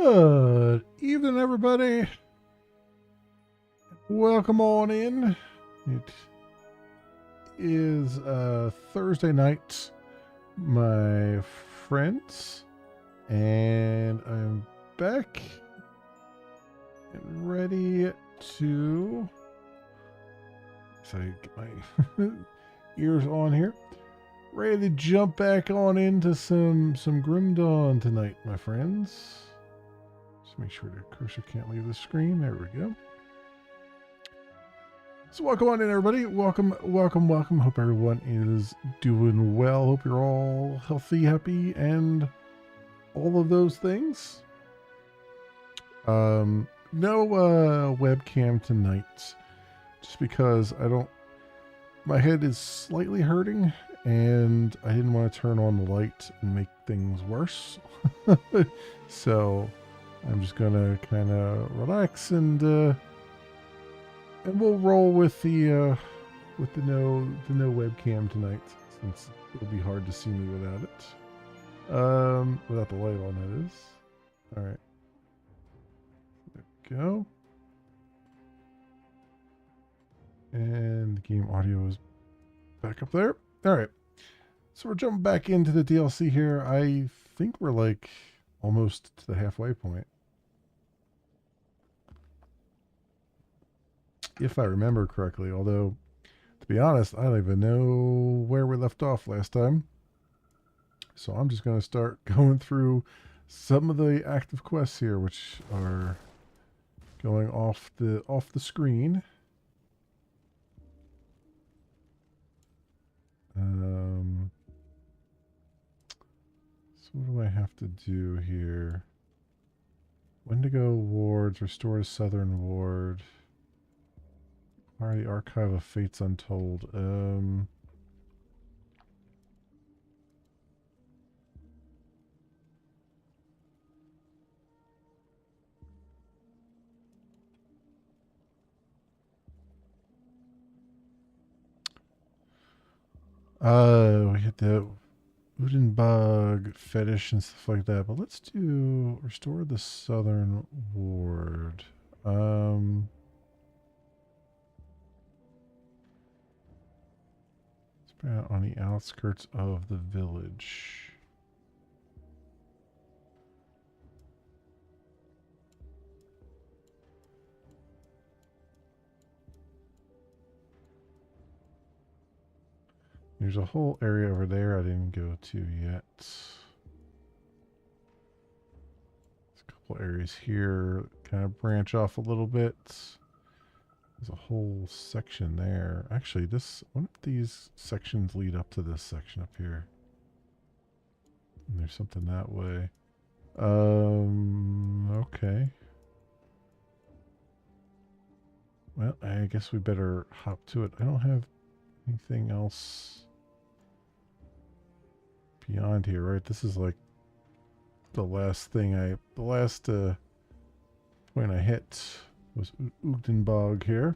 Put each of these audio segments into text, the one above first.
Good evening, everybody. Welcome on in. It is Thursday night, my friends, and I'm back and ready to. So I get my ears on here. Ready to jump back on into some Grim Dawn tonight, my friends. Just make sure the cursor can't leave the screen. There we go. So welcome on in, everybody. Welcome. Hope everyone is doing well. Hope you're all healthy, happy, and all of those things. No webcam tonight, just because my head is slightly hurting, and I didn't want to turn on the light and make things worse. So I'm just gonna kind of relax and we'll roll with the no webcam tonight, since it'll be hard to see me without it. Without the light on, that is. All right. There we go. And the game audio is back up there. All right. So we're jumping back into the DLC here. I think we're like almost to the halfway point, if I remember correctly. Although, to be honest, I don't even know where we left off last time. So I'm just going to start going through some of the active quests here, which are going off the screen. So what do I have to do here? Wendigo wards, restore the Southern Ward. Acquire the Archive of Fates Untold. We hit the Udenbug fetish and stuff like that, but let's do restore the Southern Ward. Spread out on the outskirts of the village. There's a whole area over there I didn't go to yet. There's a couple areas here that kind of branch off a little bit. There's a whole section there. Actually, one of these sections lead up to this section up here. And there's something that way. Okay. Well, I guess we better hop to it. I don't have anything else beyond here, right? This is like the last point I hit was Udenbog here.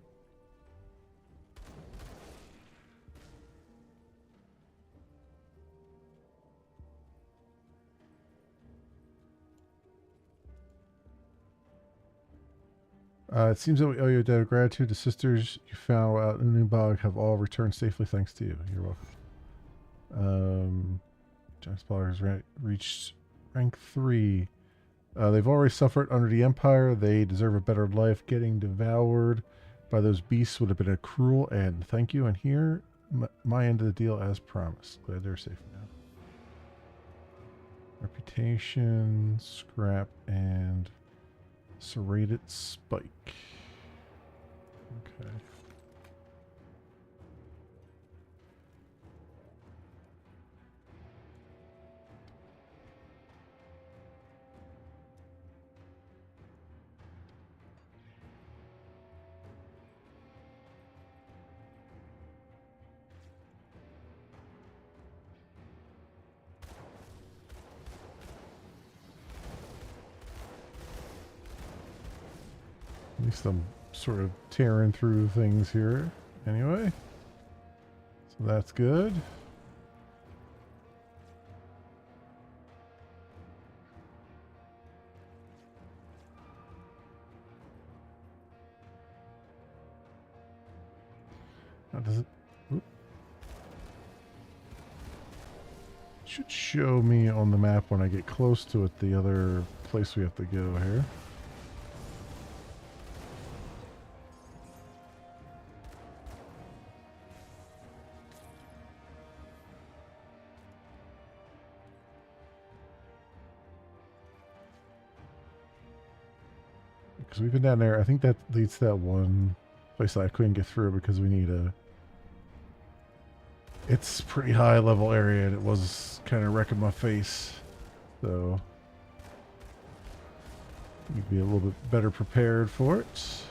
It seems that we owe you a debt of gratitude. The sisters you found out in Udenbog have all returned safely thanks to you. You're welcome. John Spaulding has reached rank 3. They've already suffered under the Empire. They deserve a better life. Getting devoured by those beasts would have been a cruel end. Thank you. And here, my end of the deal as promised. Glad they're safe now. Reputation, scrap, and serrated spike. Okay. At least I'm sort of tearing through things here anyway. So that's good. should show me on the map when I get close to it the other place we have to go here. Because we've been down there. I think that leads to that one place that I couldn't get through because we need a... It's pretty high level area and it was kind of wrecking my face. So... you'd be a little bit better prepared for it.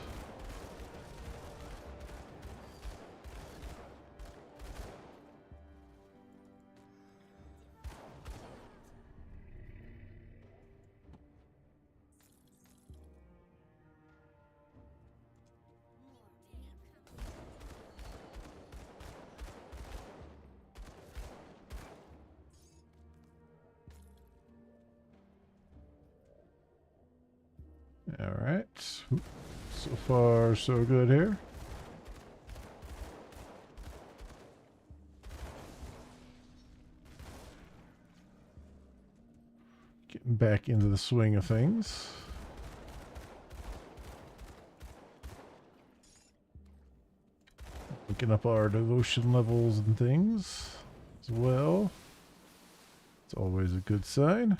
Alright. So far, so good here. Getting back into the swing of things. Looking up our devotion levels and things as well. It's always a good sign.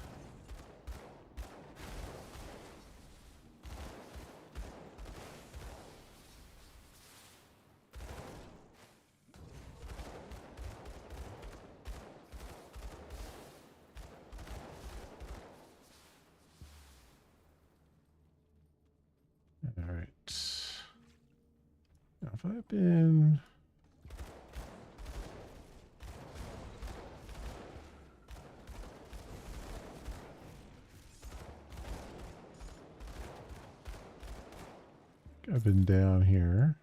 Now, if I've been... I've been down here.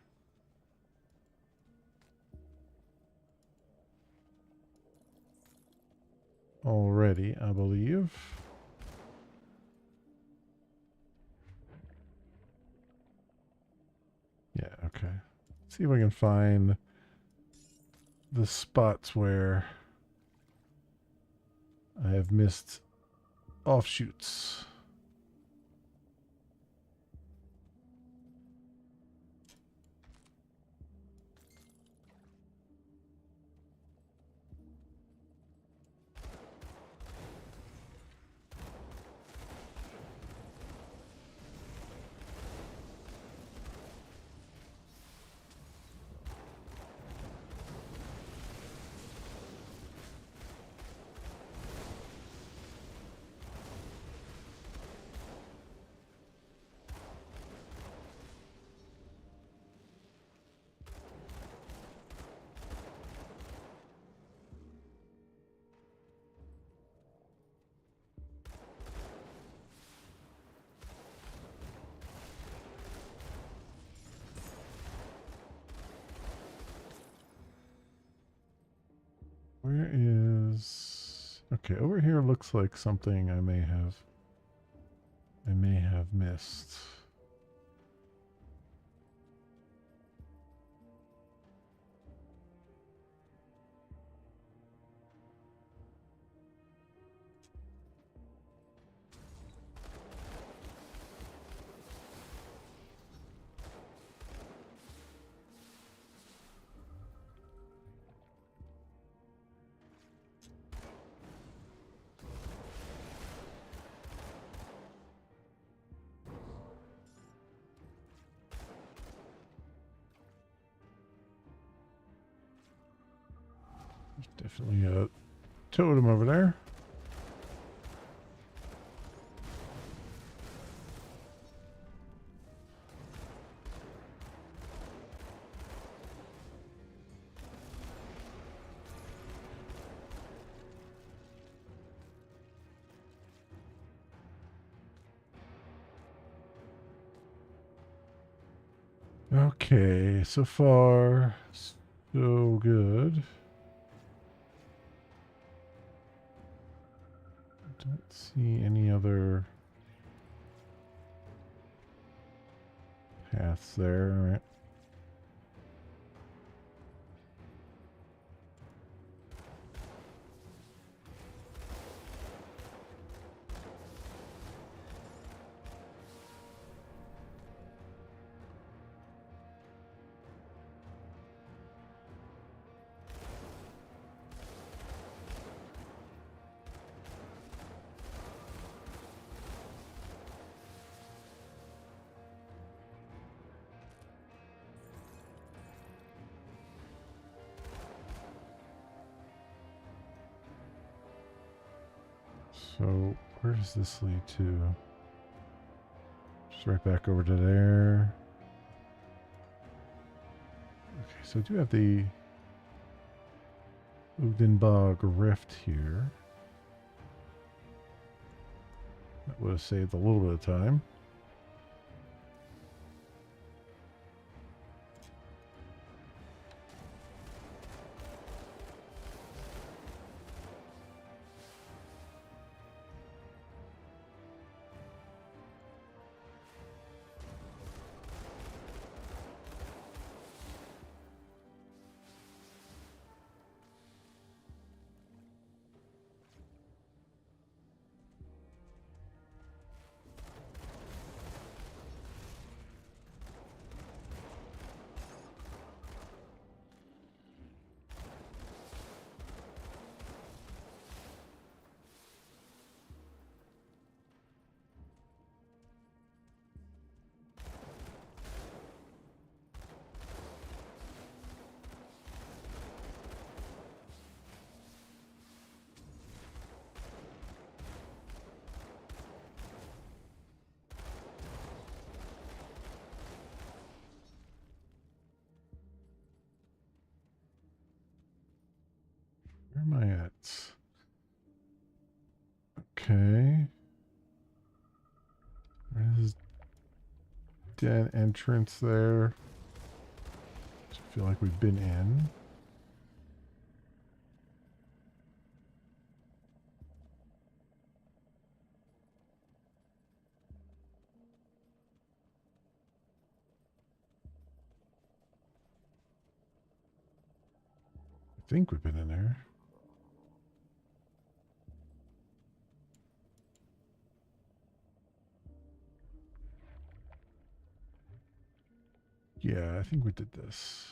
Already, I believe. Yeah, okay. See if I can find the spots where I have missed offshoots. Where is... Okay, over here looks like something I may have missed. There's definitely a totem over there. Okay, so far, so good. Don't see any other paths there, all right. So where does this lead to? Just right back over to there. Okay, so I do have the Ugdenbog Rift here. That would have saved a little bit of time. Where am I at? Okay. There's den entrance there. I feel like we've been in. I think we've been in there. Yeah, I think we did this.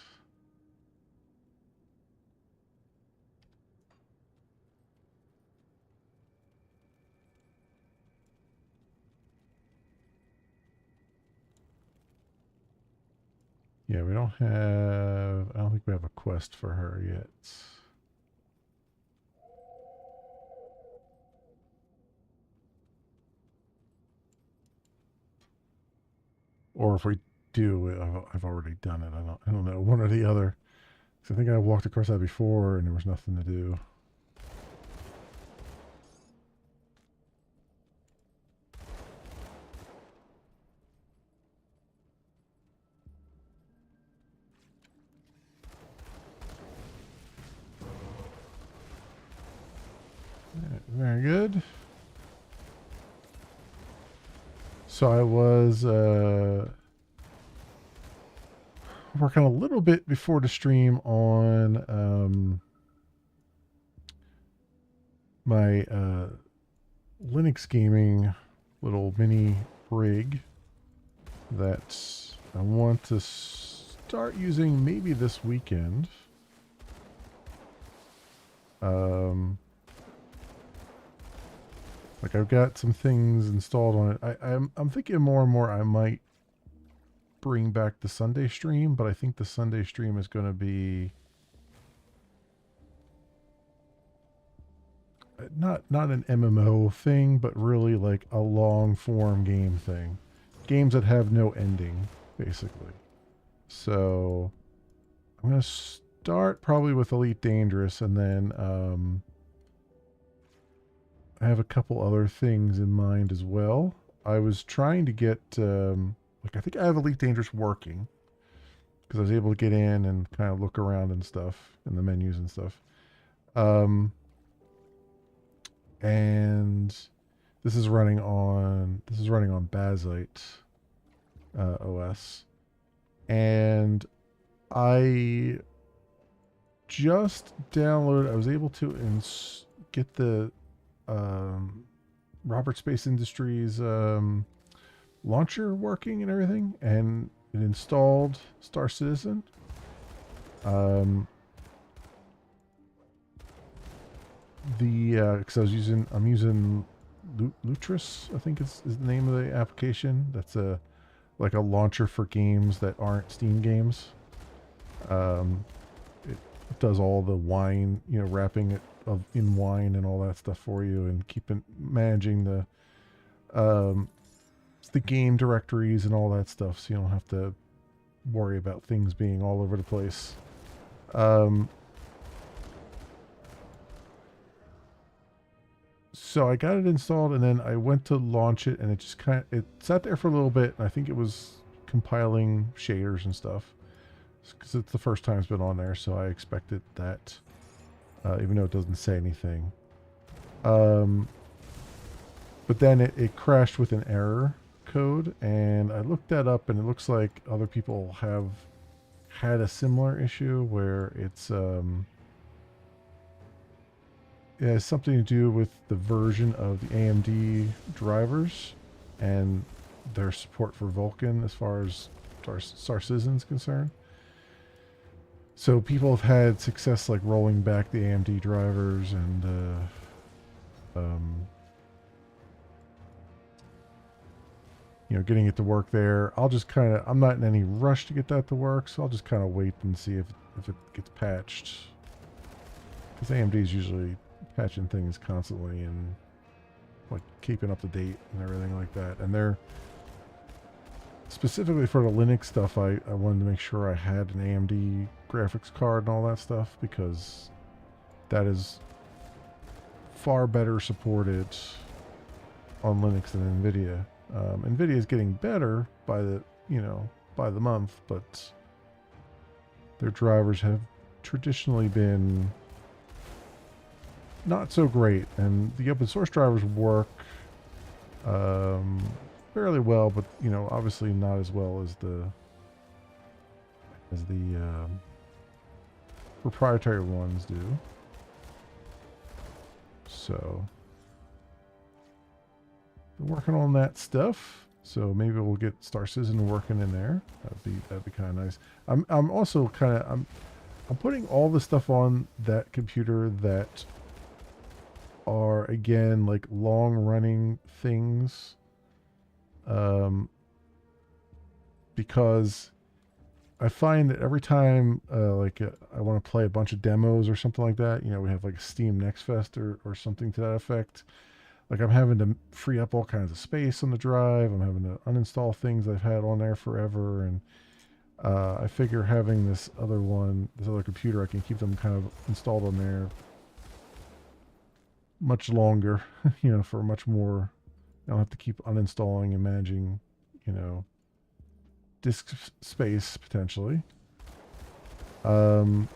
Yeah, we don't have... I don't think we have a quest for her yet. Or if we do, I've already done it. I don't know. One or the other. 'Cause I think I walked across that before and there was nothing to do. Very good. So I was working a little bit before the stream on my Linux gaming little mini rig that I want to start using maybe this weekend. Like I've got some things installed on it. I'm thinking more and more I might bring back the Sunday stream, but I think the Sunday stream is going to be not an MMO thing, but really like a long form game thing. Games that have no ending, basically. So I'm going to start probably with Elite Dangerous, and then I have a couple other things in mind as well. I was trying to get, like I think I have Elite Dangerous working, because I was able to get in and kind of look around and stuff in the menus and stuff. And this is running on Bazite OS, and I just downloaded. I was able to get the Robert Space Industries launcher working and everything, and it installed Star Citizen. Because I'm using Lutris, I think is the name of the application. That's like a launcher for games that aren't Steam games. It does all the wine, you know, wrapping it in wine and all that stuff for you, and managing the game directories and all that stuff, so you don't have to worry about things being all over the place. So I got it installed, and then I went to launch it, and it sat there for a little bit, and I think it was compiling shaders and stuff, because it's the first time it's been on there, so I expected that, even though it doesn't say anything. But then it crashed with an error code, and I looked that up, and it looks like other people have had a similar issue where it has something to do with the version of the AMD drivers and their support for Vulkan as far as Star Citizen is concerned. So people have had success like rolling back the AMD drivers and you know, getting it to work there. I'm not in any rush to get that to work, so I'll just kind of wait and see if it gets patched. Because AMD is usually patching things constantly and like keeping up to date and everything like that. And they're specifically for the Linux stuff, I wanted to make sure I had an AMD graphics card and all that stuff, because that is far better supported on Linux than NVIDIA. NVIDIA is getting better by the month, but their drivers have traditionally been not so great, and the open source drivers work fairly well, but you know, obviously not as well as the proprietary ones do. So been working on that stuff, so maybe we'll get Star Citizen working in there. That'd be kind of nice. I'm also I'm putting all the stuff on that computer that are, again, like long running things, because I find that every time I want to play a bunch of demos or something like that, you know, we have like a Steam Next Fest or something to that effect, like I'm having to free up all kinds of space on the drive. I'm having to uninstall things I've had on there forever, and I figure having this other computer, I can keep them kind of installed on there much longer, you know, for much more. I don't have to keep uninstalling and managing, you know, disk space potentially. And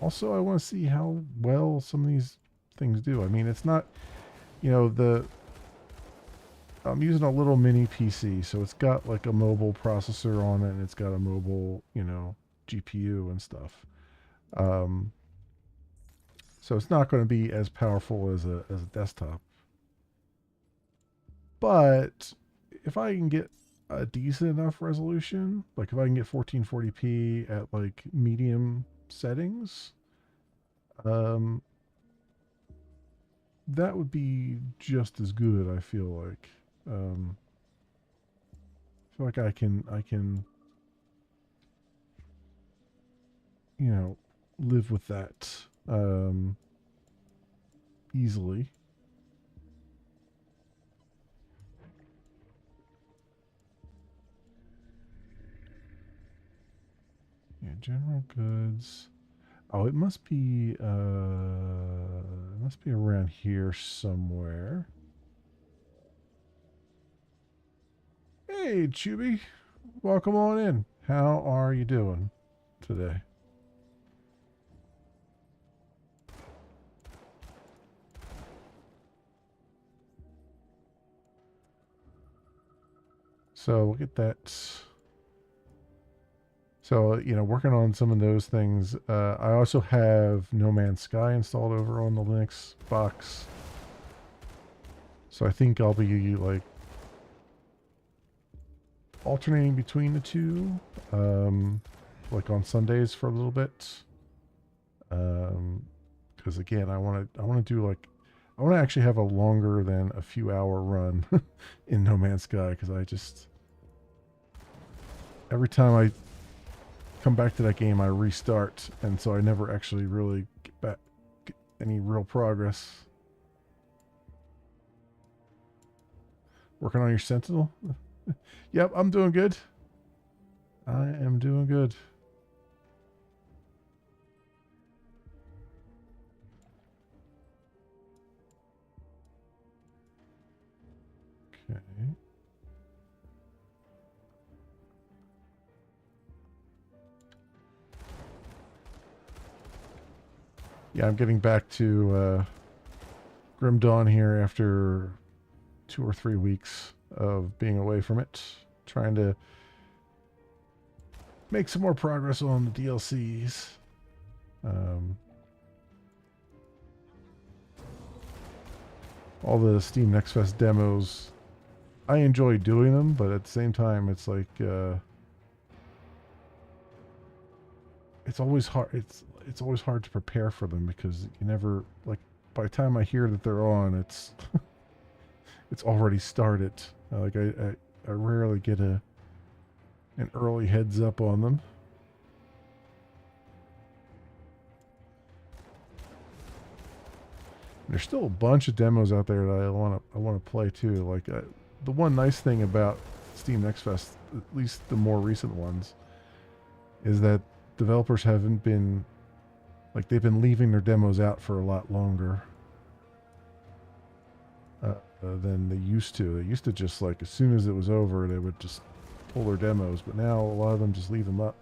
also I want to see how well some of these things do. I mean, it's not, you know, I'm using a little mini PC, so it's got like a mobile processor on it, and it's got a mobile, you know, GPU and stuff. So it's not going to be as powerful as a desktop. But if I can get a decent enough resolution, like if I can get 1440p at like medium settings, that would be just as good, I feel like. I feel like I can, you know, live with that easily. Yeah, general goods. Oh, it must be around here somewhere. Hey, Chubby, welcome on in. How are you doing today? So we'll get that. So, you know, working on some of those things. I also have No Man's Sky installed over on the Linux box. So I think I'll be like alternating between the two, like on Sundays for a little bit. Because again, I want to do like, I want to actually have a longer than a few hour run in No Man's Sky, because every time come back to that game, I restart, and so I never actually really get any real progress. Working on your Sentinel? Yep, I'm doing good. I am doing good. Okay. Yeah, I'm getting back to Grim Dawn here after 2 or 3 weeks of being away from it, trying to make some more progress on the DLCs. All the Steam Next Fest demos, I enjoy doing them, but at the same time, it's like it's always hard. It's always hard to prepare for them because you never, like, by the time I hear that they're on, it's it's already started. Like I rarely get an early heads up on them. There's still a bunch of demos out there that I want to play too. Like the one nice thing about Steam Next Fest, at least the more recent ones, is that developers haven't been, like, they've been leaving their demos out for a lot longer than they used to. They used to just, like, as soon as it was over, they would just pull their demos. But now a lot of them just leave them up,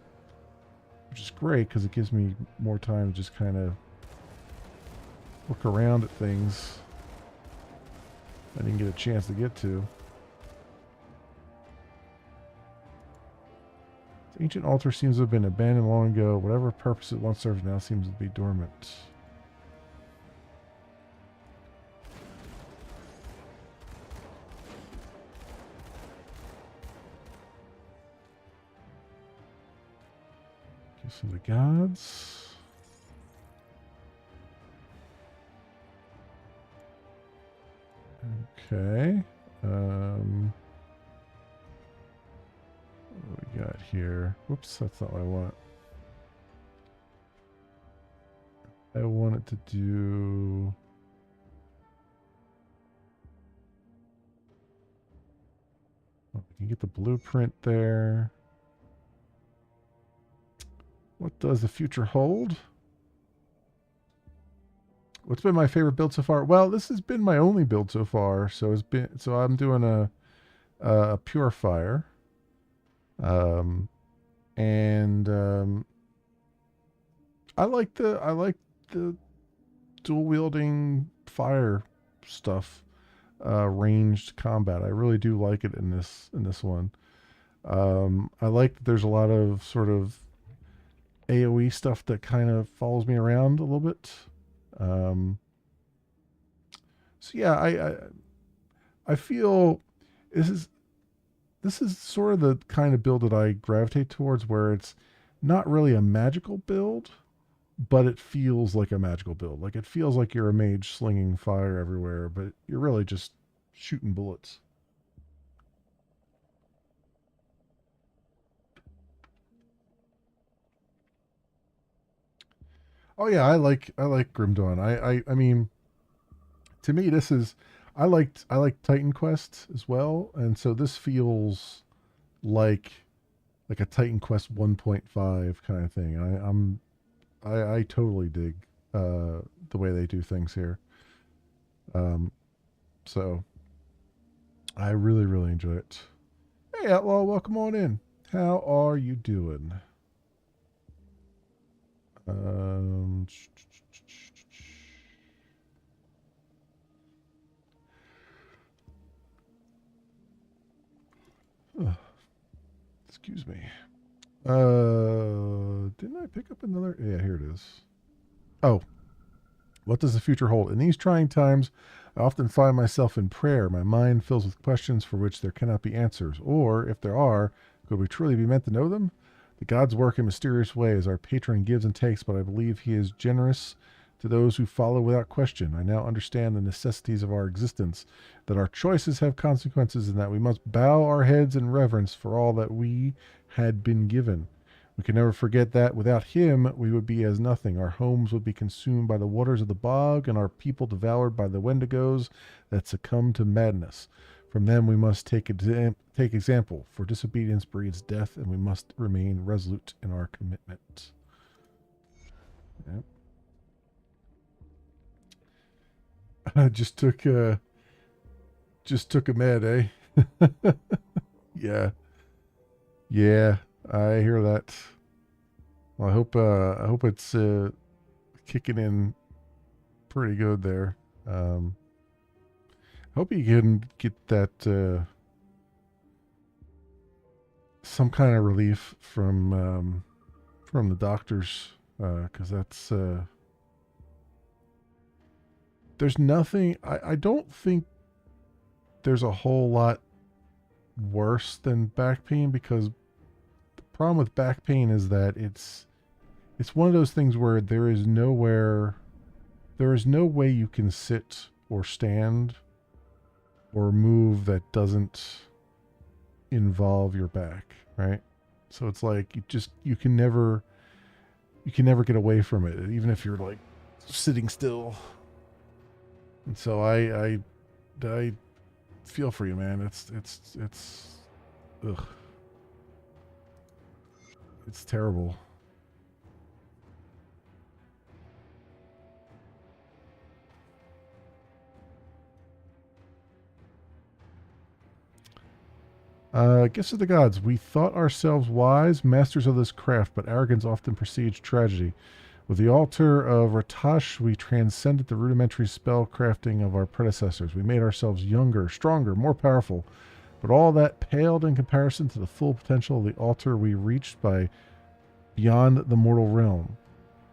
which is great because it gives me more time to just kind of look around at things I didn't get a chance to get to. The ancient altar seems to have been abandoned long ago. Whatever purpose it once served now seems to be dormant. Okay, so the gods. Okay. What do we got here? Whoops, that's not what I want. I wanted to do... Oh, you can get the blueprint there. What does the future hold? What's been my favorite build so far? Well, this has been my only build so far. So I'm doing a purifier, and I like the dual wielding fire stuff, ranged combat. I really do like it in this one. I like that there's a lot of sort of AoE stuff that kind of follows me around a little bit. So yeah, I feel this is sort of the kind of build that I gravitate towards, where it's not really a magical build, but it feels like a magical build. Like, it feels like you're a mage slinging fire everywhere, but you're really just shooting bullets. Oh yeah, I like Grim Dawn. I mean, to me, this is, I like Titan Quest as well, and so this feels like a Titan Quest 1.5 kind of thing. I totally dig the way they do things here. So I really enjoy it. Hey Outlaw, welcome on in. How are you doing? Um, excuse me. Didn't I pick up another? Yeah, here it is. Oh, what does the future hold? In these trying times, I often find myself in prayer. My mind fills with questions for which there cannot be answers. Or, if there are, could we truly be meant to know them? The gods work in mysterious ways. Our patron gives and takes, but I believe he is generous to those who follow without question. I now understand the necessities of our existence, that our choices have consequences, and that we must bow our heads in reverence for all that we had been given. We can never forget that without him, we would be as nothing. Our homes would be consumed by the waters of the bog, and our people devoured by the wendigos that succumb to madness. From them we must take example, for disobedience breeds death, and we must remain resolute in our commitment. Yep. I just took a med, eh? Yeah. Yeah, I hear that. Well, I hope it's kicking in pretty good there. Hope you can get that some kind of relief from the doctors, because that's there's nothing. I don't think there's a whole lot worse than back pain, because the problem with back pain is that it's one of those things where there is no way you can sit or stand or move that doesn't involve your back, right? So it's like you can never get away from it, even if you're like sitting still. And so I feel for you, man. It's ugh. It's terrible. Gifts of the gods. We thought ourselves wise, masters of this craft, but arrogance often precedes tragedy. With the altar of Ratash, we transcended the rudimentary spell crafting of our predecessors. We made ourselves younger, stronger, more powerful. But all that paled in comparison to the full potential of the altar we reached by beyond the mortal realm,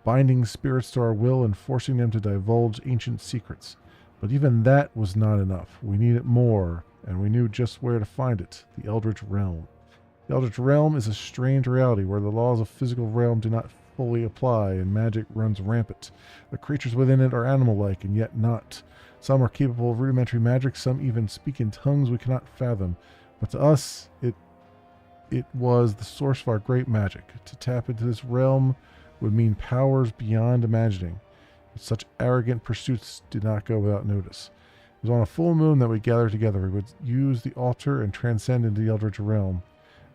binding spirits to our will and forcing them to divulge ancient secrets. But even that was not enough. We needed more, and we knew just where to find it: the Eldritch Realm. The Eldritch Realm is a strange reality where the laws of physical realm do not fully apply and magic runs rampant. The creatures within it are animal-like and yet not. Some are capable of rudimentary magic, some even speak in tongues we cannot fathom. But to us, it was the source of our great magic. To tap into this realm would mean powers beyond imagining. But such arrogant pursuits did not go without notice. It was on a full moon that we gathered together. We would use the altar and transcend into the Eldritch Realm.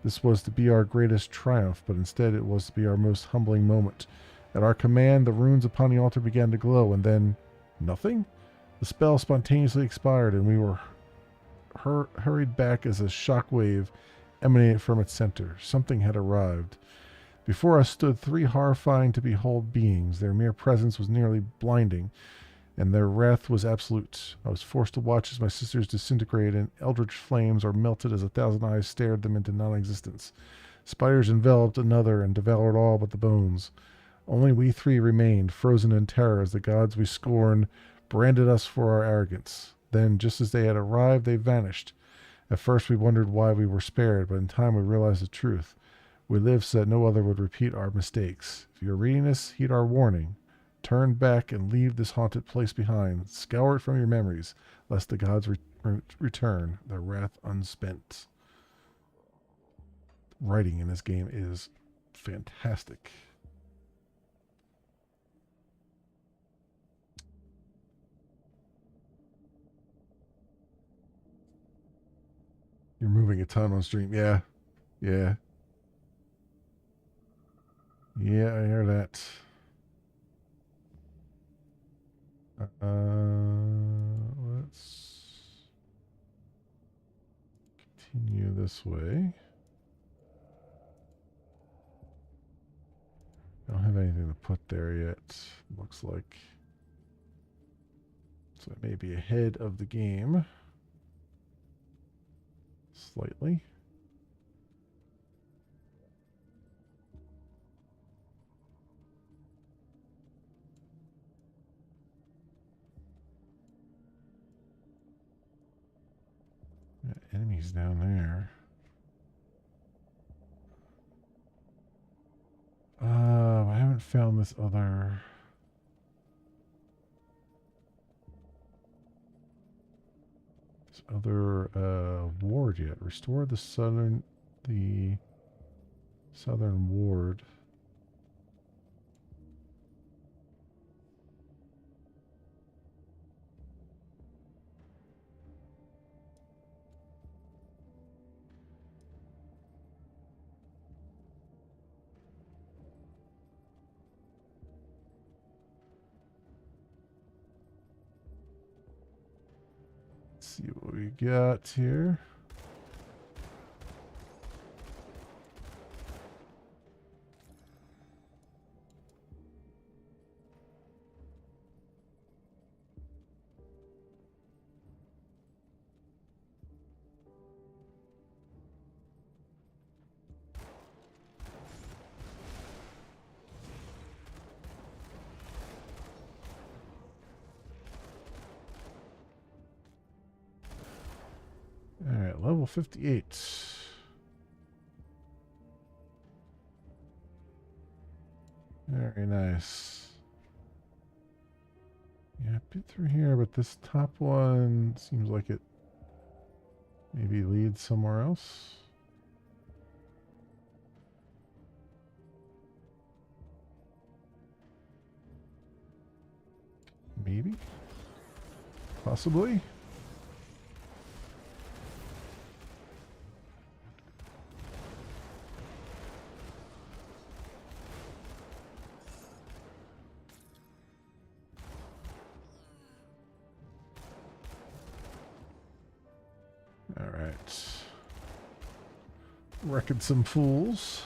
This was to be our greatest triumph, but instead it was to be our most humbling moment. At our command, the runes upon the altar began to glow, and then nothing? The spell spontaneously expired, and we were hurried back as a shock wave emanated from its center. Something had arrived. Before us stood three horrifying to behold beings. Their mere presence was nearly blinding, and their wrath was absolute. I was forced to watch as my sisters disintegrated in eldritch flames or melted as 1,000 eyes stared them into non-existence. Spiders enveloped another and devoured all but the bones. Only we three remained, frozen in terror, as the gods we scorned branded us for our arrogance. Then, just as they had arrived, they vanished. At first we wondered why we were spared, but in time we realized the truth. We lived so that no other would repeat our mistakes. If you are reading this, heed our warning. Turn back and leave this haunted place behind. Scour it from your memories, lest the gods return, their wrath unspent. Writing in this game is fantastic. You're moving a ton on stream. Yeah. Yeah. Yeah, I hear that. Let's continue this way. I don't have anything to put there yet, looks like. So I may be ahead of the game. Slightly. Enemies down there. I haven't found this other ward yet. Restore the Southern Ward. Let's see what we got here. All right, level 58. Very nice. Yeah, a bit through here, but this top one seems like it maybe leads somewhere else. Maybe? Possibly? Alright. Wrecking some fools.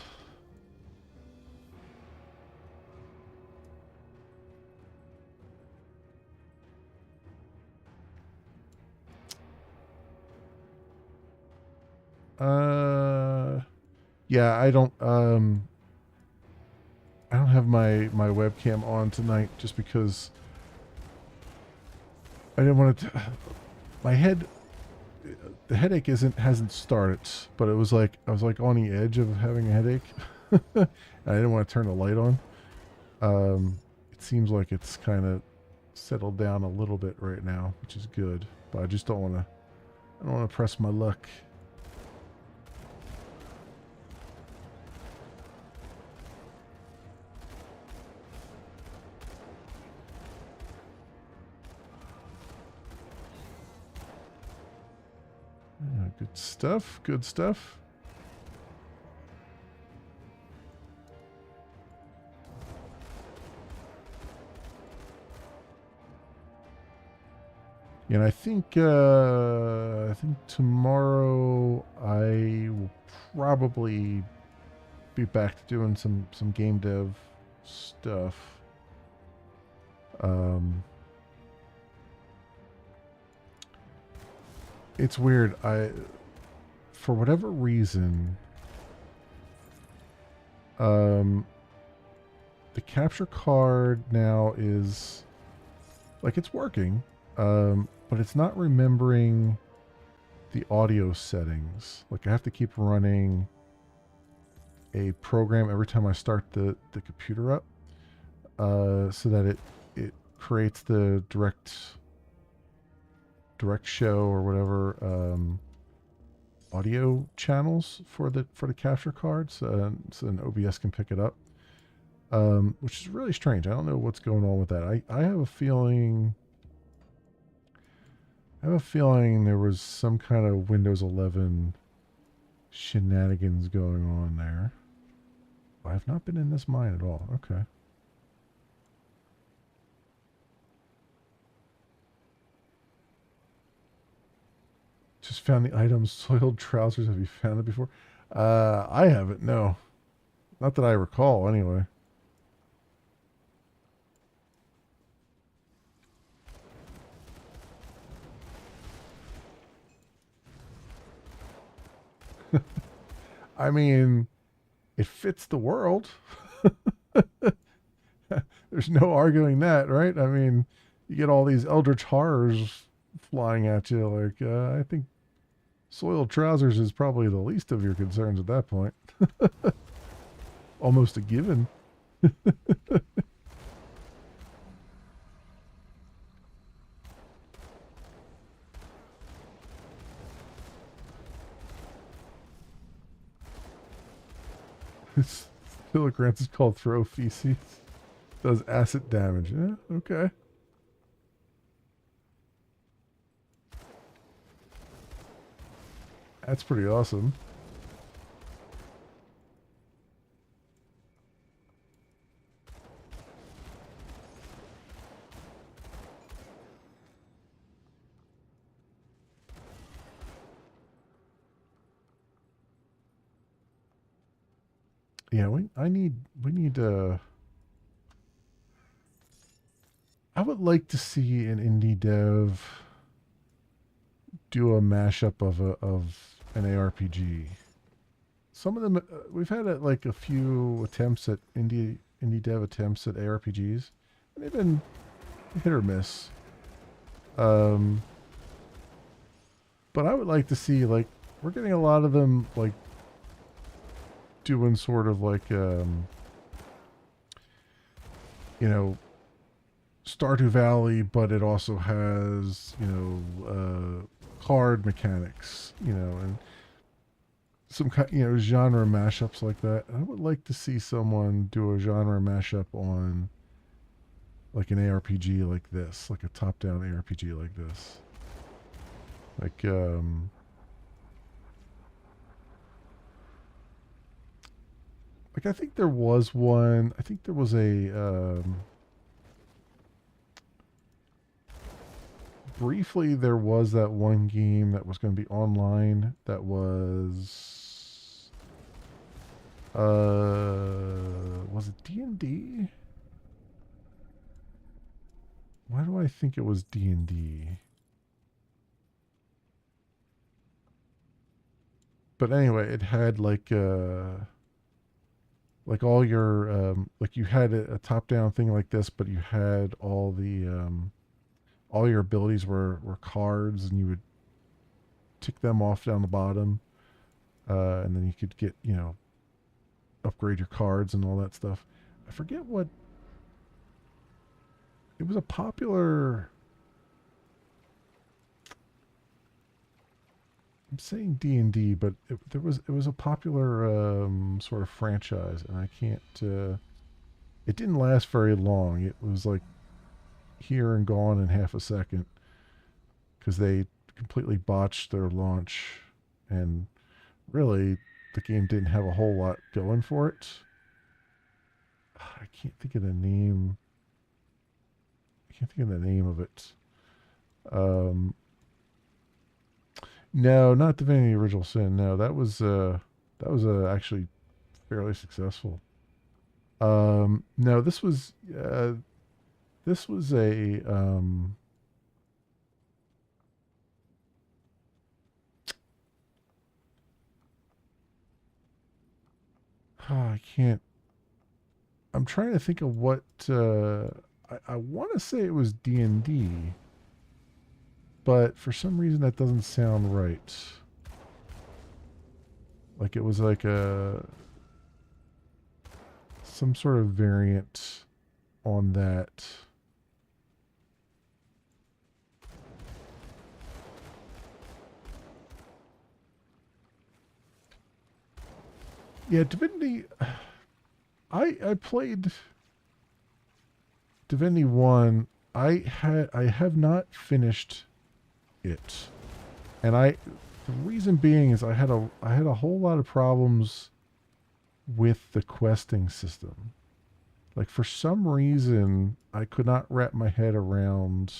Yeah, I don't have my webcam on tonight just because I didn't want to my head, the headache hasn't started, but it was like I was like on the edge of having a headache. I didn't want to turn the light on. It seems like it's kind of settled down a little bit right now, which is good, but I just don't want to press my luck. Good stuff. Good stuff. And I think tomorrow I will probably be back to doing some game dev stuff. It's weird. For whatever reason, the capture card now is like it's working, but it's not remembering the audio settings. Like I have to keep running a program every time I start the computer up, so that it creates the direct show or whatever audio channels for the capture cards, so an OBS can pick it up, which is really strange. I don't know what's going on with that. I have a feeling there was some kind of Windows 11 shenanigans going on there. I have not been in this mine at all. Okay. Just found the item soiled trousers. Have you found it before? I haven't. No, not that I recall. Anyway. I mean, it fits the world. There's no arguing that, right? I mean, you get all these eldritch horrors flying at you. Like, I think soiled trousers is probably the least of your concerns at that point. Almost a given. Kilograms is called throw feces. Does acid damage. Yeah, okay. That's pretty awesome. Yeah, we need I would like to see an indie dev do a mashup of an ARPG. Some of them we've had like a few attempts at indie dev attempts at ARPGs, and they've been hit or miss. Um, but I would like to see like we're getting a lot of them like doing sort of like you know, Stardew Valley, but it also has card mechanics, and some kind genre mashups like that. And I would like to see someone do a genre mashup on like an ARPG like this, like a top-down ARPG like this, like I think there was one. I think there was a briefly there was that one game that was going to be online that was it D&D? Why do I think it was D&D? But anyway, it had like all your like you had a top-down thing like this, but you had all your abilities were cards, and you would tick them off down the bottom, and then you could get upgrade your cards and all that stuff. I forget what it was. A popular. I'm saying D&D, but it was a popular sort of franchise, and I can't. It didn't last very long. It was like here and gone in half a second because they completely botched their launch, and really the game didn't have a whole lot going for it. I can't think of the name. I can't think of the name of it. Um, no, not Divinity: Original Sin. No, that was actually fairly successful. No, this was a I can't. I'm trying to think of what I want to say it was D&D, but for some reason that doesn't sound right. Like it was like a some sort of variant on that. Yeah, Divinity. I played Divinity 1. I have not finished it. And the reason being is I had a whole lot of problems with the questing system. Like for some reason I could not wrap my head around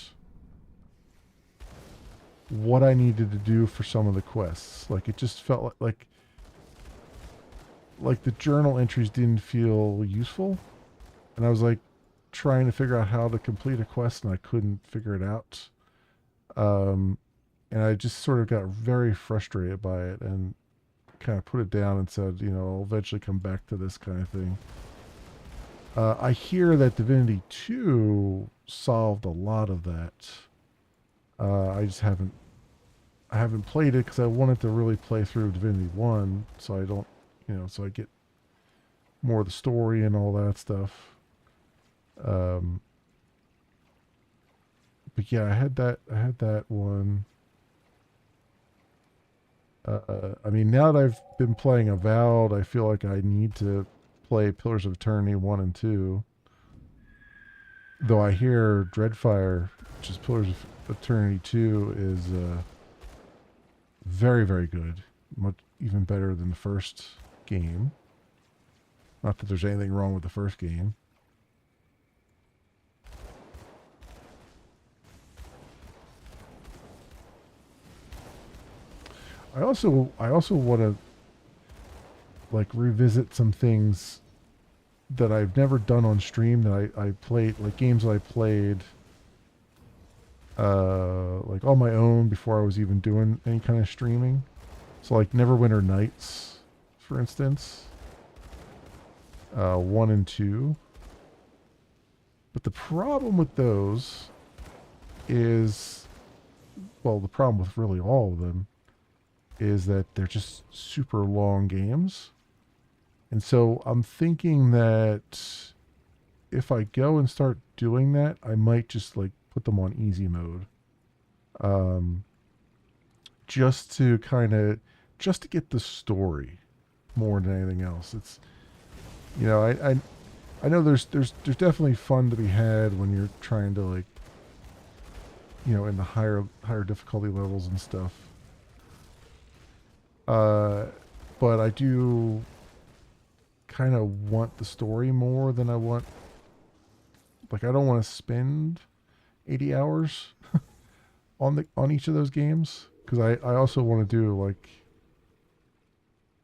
what I needed to do for some of the quests. Like it just felt like the journal entries didn't feel useful, and I was like trying to figure out how to complete a quest and I couldn't figure it out. Um, and I just sort of got very frustrated by it and kind of put it down and said, I'll eventually come back to this kind of thing. I hear that Divinity 2 solved a lot of that. I just I haven't played it because I wanted to really play through Divinity 1 so I don't, so I get more of the story and all that stuff. Um, but yeah, I had that one. I mean, now that I've been playing Avowed, I feel like I need to play Pillars of Eternity 1 and 2. Though I hear Dreadfire, which is Pillars of Eternity 2, is very, very good. Much even better than the first game. Not that there's anything wrong with the first game. I also want to like revisit some things that I've never done on stream that I played, like games that I played like on my own before I was even doing any kind of streaming. So like Neverwinter Nights, for instance, 1 and 2. But the problem with those is, well, the problem with really all of them is that they're just super long games. And so I'm thinking that if I go and start doing that, I might just like put them on easy mode. Um, just to just to get the story more than anything else. It's, you know, I know there's definitely fun to be had when you're trying to like, you know, in the higher difficulty levels and stuff. Uh, but I do kind of want the story more than I want. Like, I don't want to spend 80 hours on each of those games because I also want to do like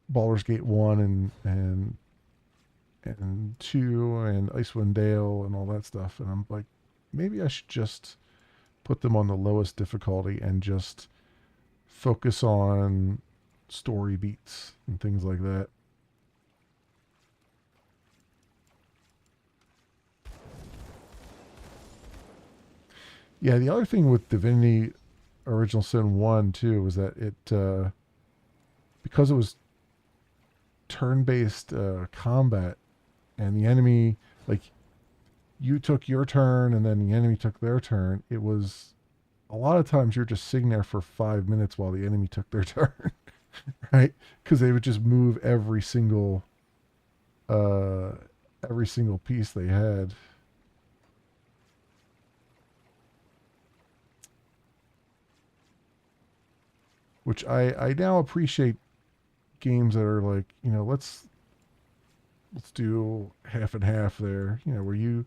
Baldur's Gate 1 and 2 and Icewind Dale and all that stuff, and I'm like, maybe I should just put them on the lowest difficulty and just focus on story beats and things like that. Yeah, the other thing with Divinity Original Sin 1 too was that it because it was turn-based combat and the enemy, like, you took your turn and then the enemy took their turn, it was a lot of times you're just sitting there for 5 minutes while the enemy took their turn, right? Because they would just move uh, every single piece they had. Which I now appreciate games that are like, you know, let's do half and half there, you know, where you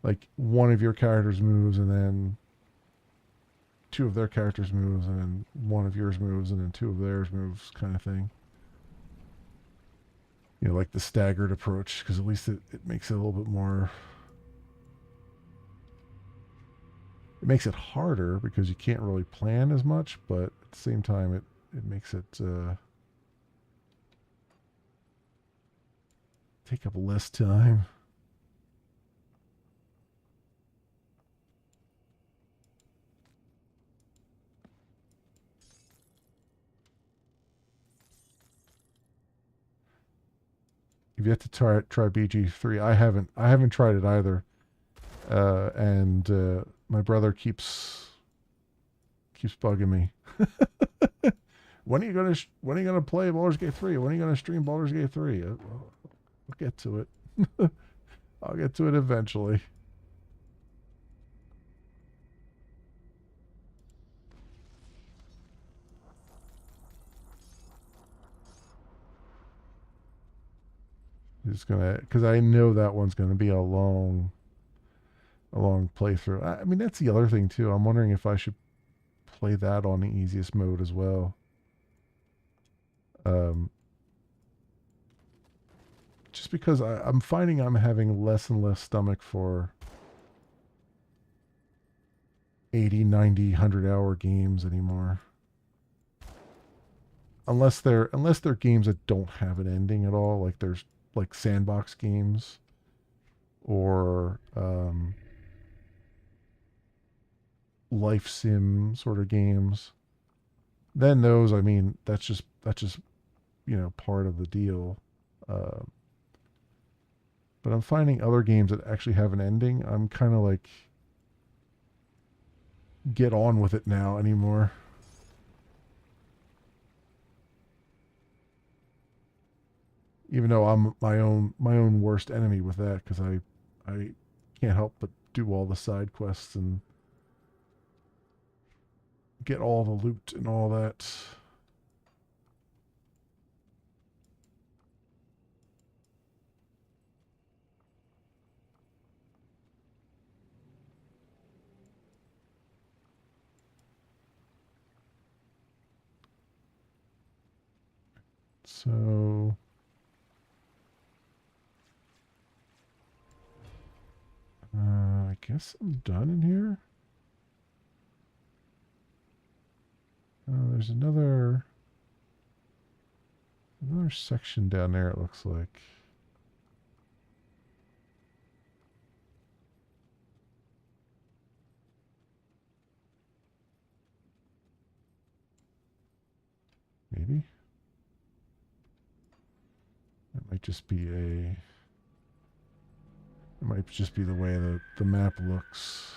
like one of your characters moves and then two of their characters moves and then one of yours moves and then two of theirs moves kind of thing. You know, like the staggered approach, because at least it makes it a little bit more. It makes it harder because you can't really plan as much, but at the same time, it makes it take up less time. You've yet to try BG3. I haven't tried it either. And my brother keeps bugging me. When are you gonna play Baldur's Gate 3? When are you gonna stream Baldur's Gate 3? I'll get to it. I'll get to it eventually. Just gonna, because I know that one's gonna be a long playthrough. I mean, that's the other thing too. I'm wondering if I should play that on the easiest mode as well. Um, just because I'm finding I'm having less and less stomach for 80, 90, 100 hour games anymore. Unless they're games that don't have an ending at all, like there's like sandbox games or life sim sort of games. Then those, I mean, that's just you know, part of the deal. Uh, but I'm finding other games that actually have an ending. I'm kind of like, get on with it now anymore. Even though I'm my own worst enemy with that, because I can't help but do all the side quests and get all the loot and all that. So I guess I'm done in here. There's another section down there, it looks like. Maybe. That might just be a... It might just be the way the map looks.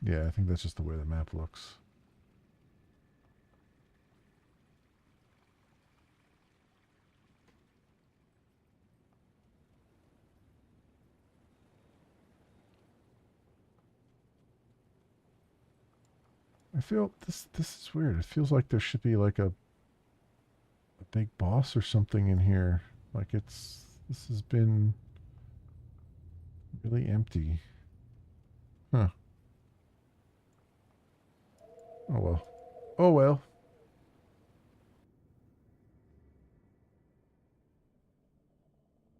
Yeah, I think that's just the way the map looks. I feel this is weird. It feels like there should be like a big boss or something in here. Like this has been really empty. Huh. Oh well. Oh well.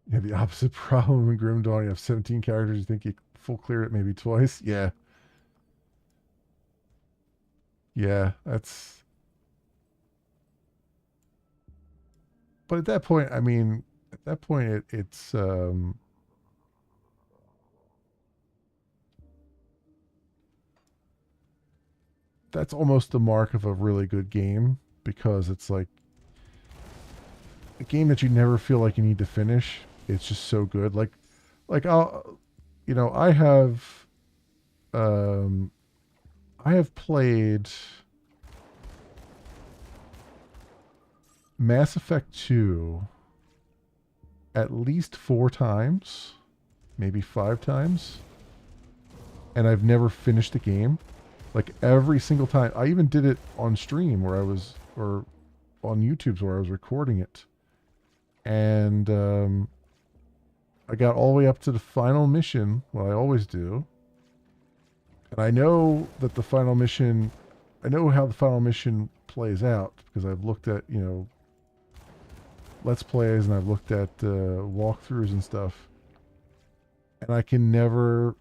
You have the opposite problem in Grim Dawn. You have 17 characters. You think you full clear it maybe twice? Yeah. Yeah, that's... But at that point, I mean, at that point, it's that's almost the mark of a really good game, because it's like a game that you never feel like you need to finish. It's just so good. Like I'll, um, I have played Mass Effect 2 at least 4 times, maybe 5 times, and I've never finished the game. Like every single time. I even did it on stream or on YouTube's where I was recording it. And I got all the way up to the final mission, what I always do. And I know that I know how the final mission plays out, because I've looked at, Let's Plays, and I've looked at walkthroughs and stuff. And I can never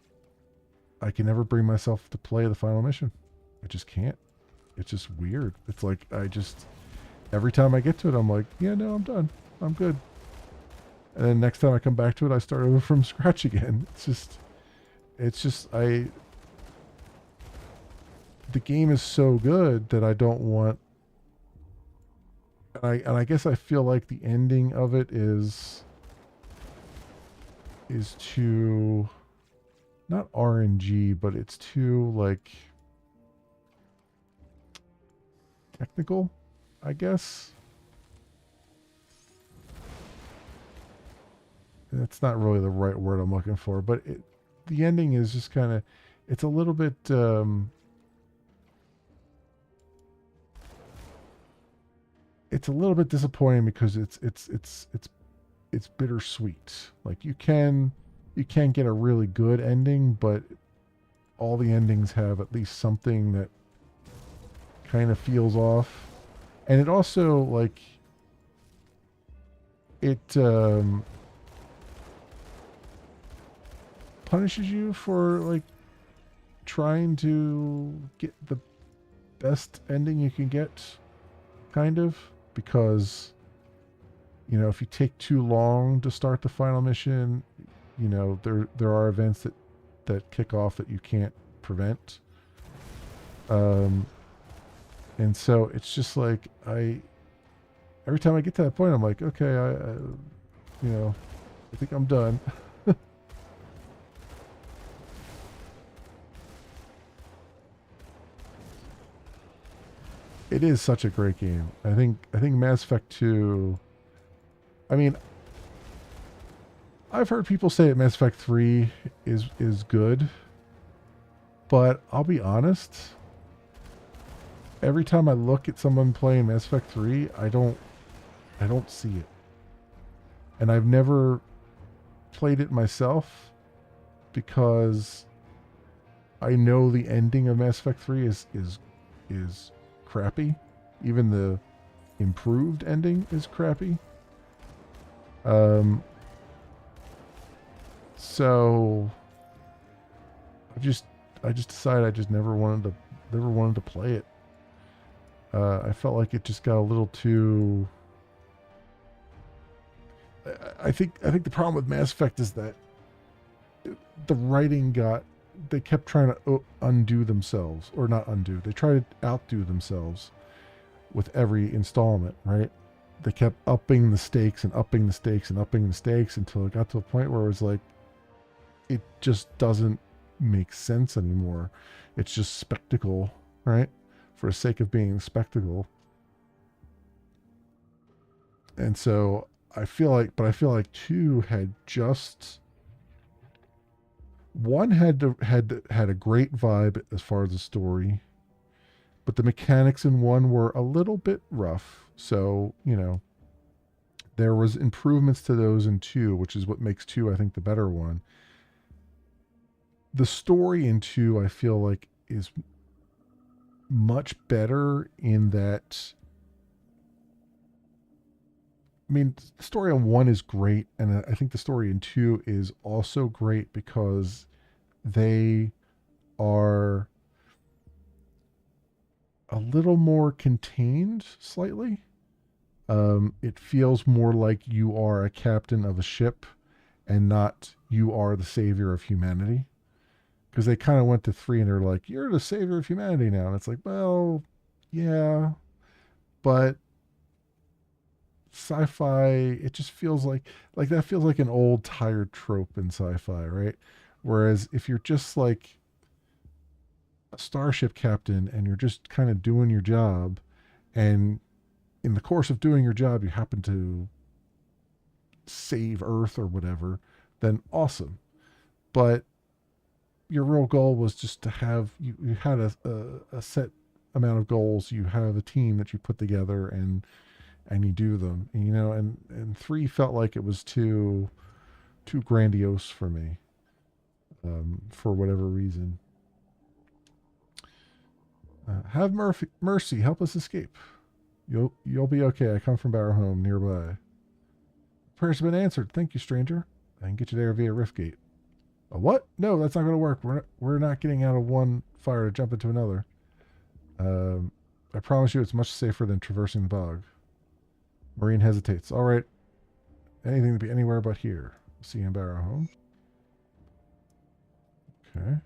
bring myself to play the final mission. I just can't. It's just weird. It's like every time I get to it, I'm like, yeah, no, I'm done. I'm good. And then next time I come back to it, I start over from scratch again. The game is so good that I don't want... And I guess I feel like the ending of it is too, not RNG, but it's too like technical, I guess. That's not really the right word I'm looking for, but the ending is just kind of, it's a little bit it's a little bit disappointing, because it's bittersweet. Like you can get a really good ending, but all the endings have at least something that kind of feels off. And it also, like, it punishes you for like trying to get the best ending you can get, kind of, because if you take too long to start the final mission, there are events that kick off that you can't prevent. And so it's just like every time I get to that point, I'm like, okay, I think I'm done. It is such a great game. I think Mass Effect 2. I mean, I've heard people say that Mass Effect 3 is good, but I'll be honest. Every time I look at someone playing Mass Effect 3, I don't see it. And I've never played it myself because I know the ending of Mass Effect 3 is crappy. Even the improved ending is crappy. Um so I just decided I just never wanted to play it. I felt like it just got a little too. I think the problem with Mass Effect is that the writing got. They kept trying to undo themselves, or not undo. They tried to outdo themselves with every installment, right? They kept upping the stakes and upping the stakes and upping the stakes until it got to a point where it was like, it just doesn't make sense anymore. It's just spectacle, right? For the sake of being spectacle. And so I feel like two had just one had a great vibe as far as the story, but the mechanics in one were a little bit rough. So, there was improvements to those in two, which is what makes two, I think, the better one. The story in two, I feel like, is much better in that. I mean, the story on one is great, and I think the story in two is also great because they are a little more contained slightly. It feels more like you are a captain of a ship and not you are the savior of humanity. Because they kind of went to three and they're like, you're the savior of humanity now. And it's like, well, yeah, but sci-fi, it just feels like that feels like an old tired trope in sci-fi, right? Whereas if you're just like a starship captain and you're just kind of doing your job, and in the course of doing your job you happen to save Earth or whatever, then awesome. But your real goal was just to have you had a set amount of goals. You have a team that you put together and you do them. And three felt like it was too grandiose for me, for whatever reason. Have mercy, help us escape. You'll be okay. I come from Barrow Home nearby. Prayers have been answered. Thank you, stranger. I can get you there via Riftgate. A what? No, that's not going to work. We're not getting out of one fire to jump into another. Um, I promise you, it's much safer than traversing the bog. Marine hesitates. All right, anything to be anywhere but here. See you in Barrow Home. Okay.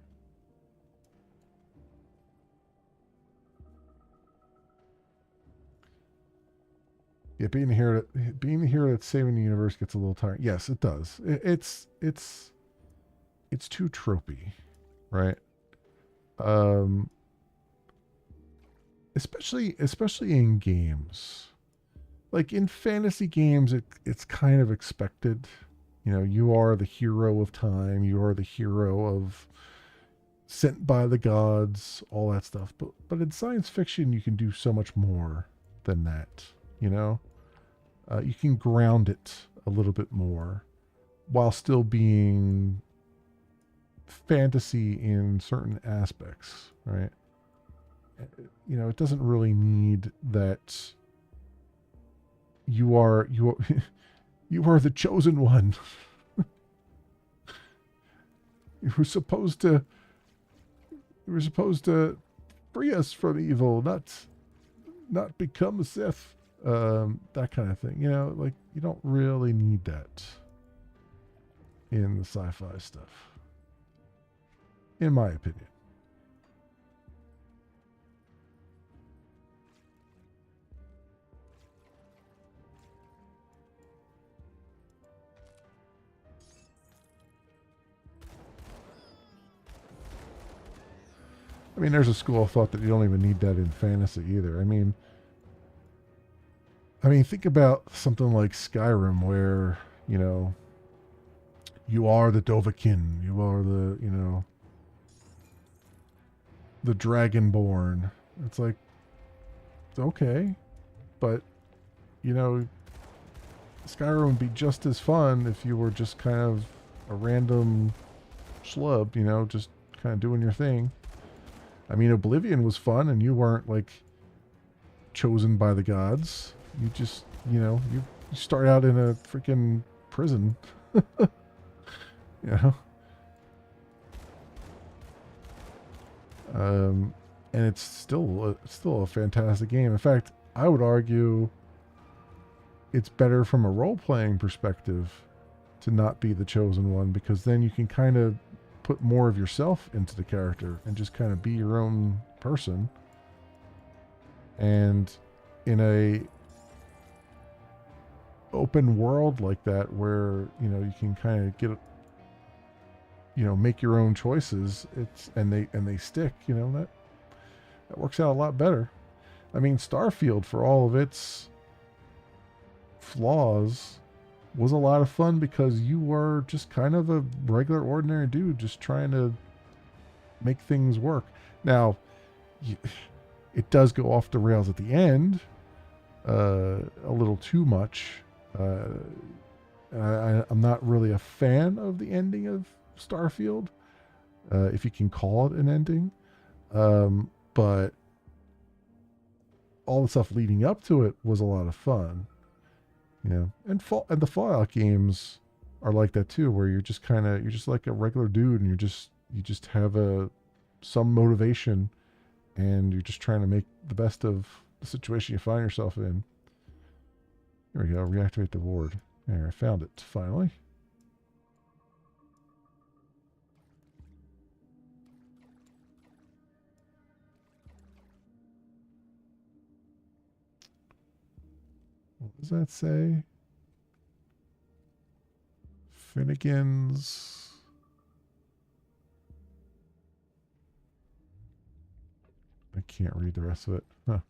Yeah, being the hero that's saving the universe gets a little tiring. Yes, it does. It's too tropey, right? Um, especially in games. Like in fantasy games, it's kind of expected. You are the hero of time. You are the hero of sent by the gods, all that stuff. But in science fiction, you can do so much more than that. You know, you can ground it a little bit more while still being fantasy in certain aspects, right? It doesn't really need that you are you are the chosen one. you were supposed to you were supposed to free us from evil, not become a Sith. That kind of thing. Like you don't really need that in the sci-fi stuff, in my opinion. I mean, there's a school of thought that you don't even need that in fantasy either. I mean, think about something like Skyrim, where you know you are the Dovahkiin, you are the Dragonborn. It's like okay, but you know, Skyrim would be just as fun if you were just kind of a random schlub, just kind of doing your thing. I mean, Oblivion was fun, and you weren't like chosen by the gods. You just, you start out in a freaking prison, you know. And it's still a fantastic game. In fact, I would argue it's better from a role playing perspective to not be the chosen one, because then you can kind of put more of yourself into the character and just kind of be your own person. And in a open world like that, where you can kind of get make your own choices, and they stick, that works out a lot better. I mean, Starfield, for all of its flaws, was a lot of fun because you were just kind of a regular, ordinary dude just trying to make things work. Now, it does go off the rails at the end, a little too much. I'm not really a fan of the ending of Starfield, if you can call it an ending. But all the stuff leading up to it was a lot of fun. And the Fallout games are like that too, where you're just like a regular dude, and you just have some motivation, and you're just trying to make the best of the situation you find yourself in. There we go. Reactivate the ward. There, I found it finally. What does that say? Finnegan's. I can't read the rest of it. Huh.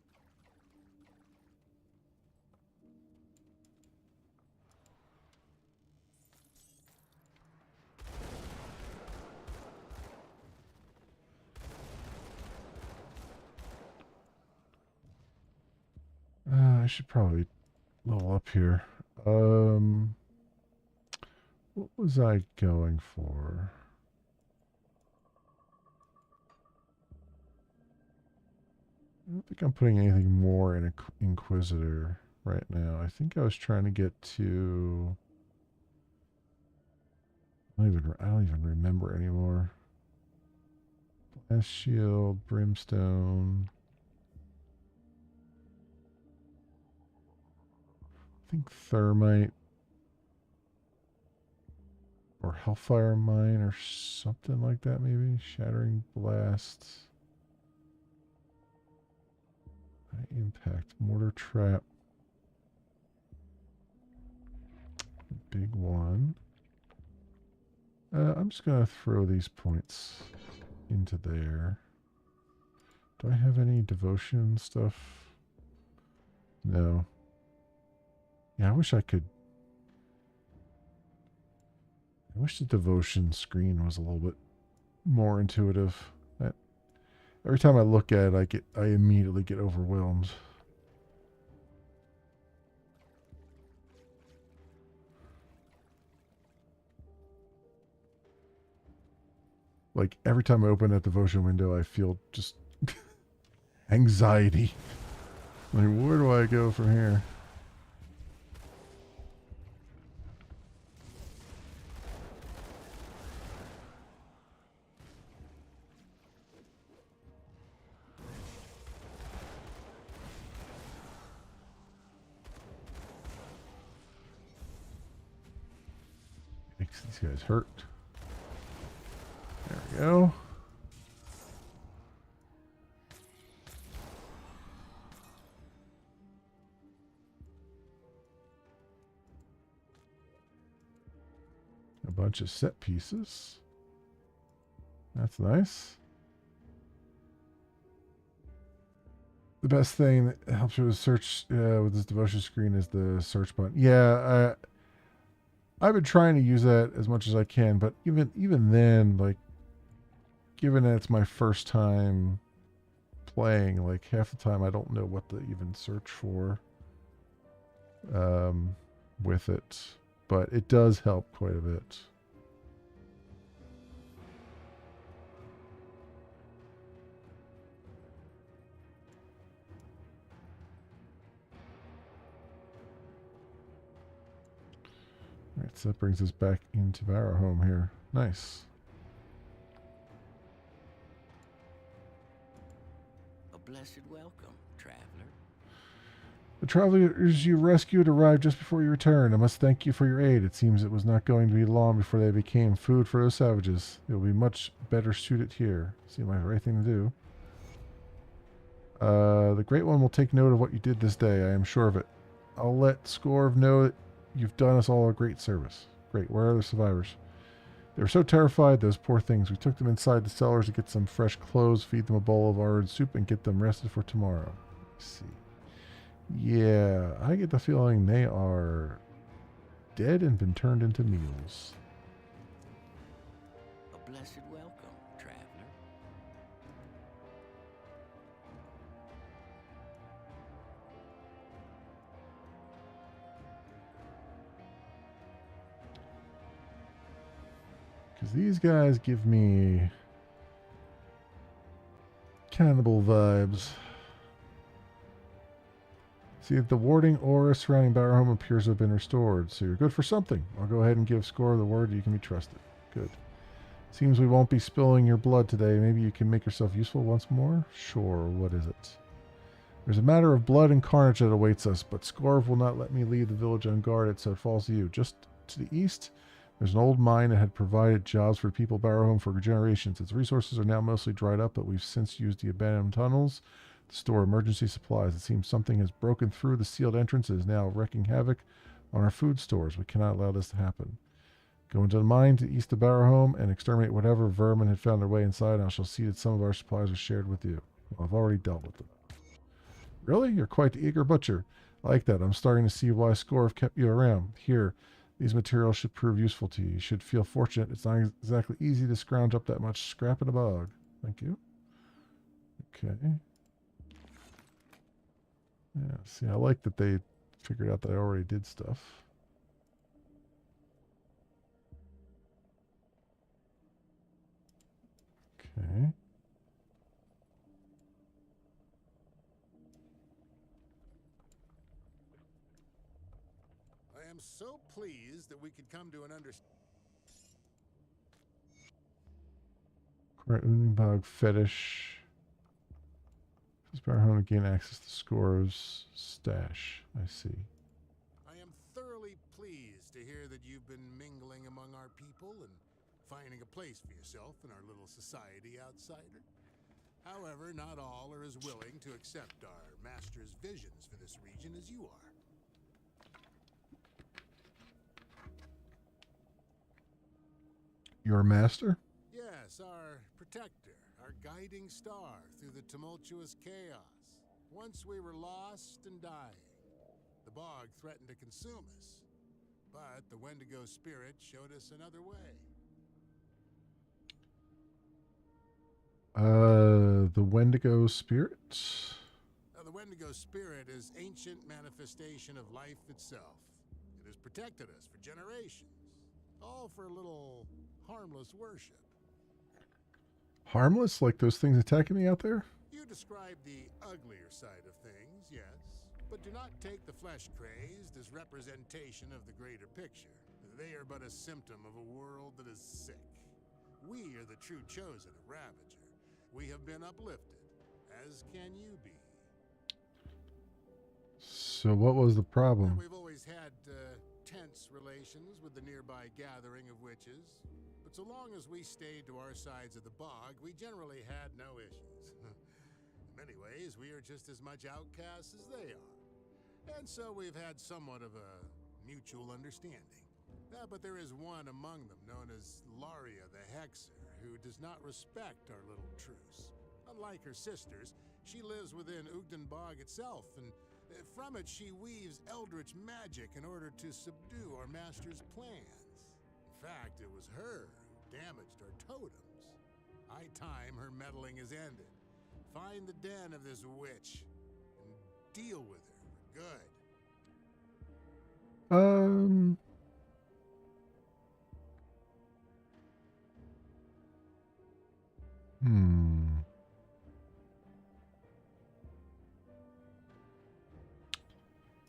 I should probably level up here. What was I going for? I don't think I'm putting anything more in Inquisitor right now. I think I was trying to get to. I don't even remember anymore. Blast Shield, Brimstone. I think Thermite or Hellfire Mine or something like that, maybe. Shattering Blast. High Impact. Mortar Trap. Big one. I'm just going to throw these points into there. Do I have any devotion stuff? No. Yeah, I wish I could. I wish the devotion screen was a little bit more intuitive. Every time I look at it, I immediately get overwhelmed. Like every time I open that devotion window, I feel just anxiety. Like, where do I go from here? Makes these guys hurt. There we go. A bunch of set pieces. That's nice. The best thing that helps you with search with this devotion screen is the search button. Yeah, I've been trying to use that as much as I can, but even then, like, given that it's my first time playing, like half the time I don't know what to even search for with it, but it does help quite a bit. Right, so that brings us back into Barrowhome here. Nice. A blessed welcome, traveler. The travelers you rescued arrived just before you returned. I must thank you for your aid. It seems it was not going to be long before they became food for those savages. They will be much better suited here. Seems like the right thing to do. The Great One will take note of what you did this day. I am sure of it. I'll let Scorv know that you've done us all a great service. Great. Where are the survivors? They were so terrified, those poor things. We took them inside the cellars to get some fresh clothes, feed them a bowl of our soup, and get them rested for tomorrow. Let's see. Yeah, I get the feeling they are dead and been turned into meals. A blessed welcome, traveler. Because these guys give me cannibal vibes. See, the warding aura surrounding Barrowhome appears to have been restored, so you're good for something. I'll go ahead and give Score the word that you can be trusted. Good. Seems we won't be spilling your blood today. Maybe you can make yourself useful once more? Sure, what is it? There's a matter of blood and carnage that awaits us, but Scorv will not let me leave the village unguarded, so it falls to you. Just to the east, there's an old mine that had provided jobs for people of Barrowhome for generations. Its resources are now mostly dried up, but we've since used the abandoned tunnels to store emergency supplies. It seems something has broken through the sealed entrance and is now wreaking havoc on our food stores. We cannot allow this to happen. Go into the mine to the east of Barrowhome and exterminate whatever vermin had found their way inside, and I shall see that some of our supplies are shared with you. Well, I've already dealt with them. Really? You're quite the eager butcher. I like that. I'm starting to see why Scorv kept you around. Here, these materials should prove useful to you. You should feel fortunate. It's not exactly easy to scrounge up that much scrap in a bog. Thank you. Okay. Yeah, see, I like that they figured out that I already did stuff. Okay. I am so pleased that we could come to an understanding. Bog fetish. Barrowhome to gain access to Scorv's stash. I see. I am thoroughly pleased to hear that you've been mingling among our people and finding a place for yourself in our little society outsider. However, not all are as willing to accept our master's visions for this region as you are. Your master? Yes, our protector, our guiding star through the tumultuous chaos. Once we were lost and dying. The bog threatened to consume us, but the Wendigo spirit showed us another way. The Wendigo spirit? Now, the Wendigo spirit is ancient manifestation of life itself. It has protected us for generations, all for a little harmless worship. Harmless? Like those things attacking me out there? You describe the uglier side of things, yes, but do not take the flesh-crazed as representation of the greater picture. They are but a symptom of a world that is sick. We are the true chosen of Ravager. We have been uplifted, as can you be. So what was the problem? We've always had tense relations with the nearby gathering of witches, but so long as we stayed to our sides of the bog, we generally had no issues. In many ways, we are just as much outcasts as they are. And so we've had somewhat of a mutual understanding. But there is one among them, known as Laria the Hexer, who does not respect our little truce. Unlike her sisters, She lives within Ugden Bog itself, and from it she weaves eldritch magic in order to subdue our master's plans. In fact, it was her who damaged our totems. High time her meddling is ended. Find the den of this witch and deal with her for good.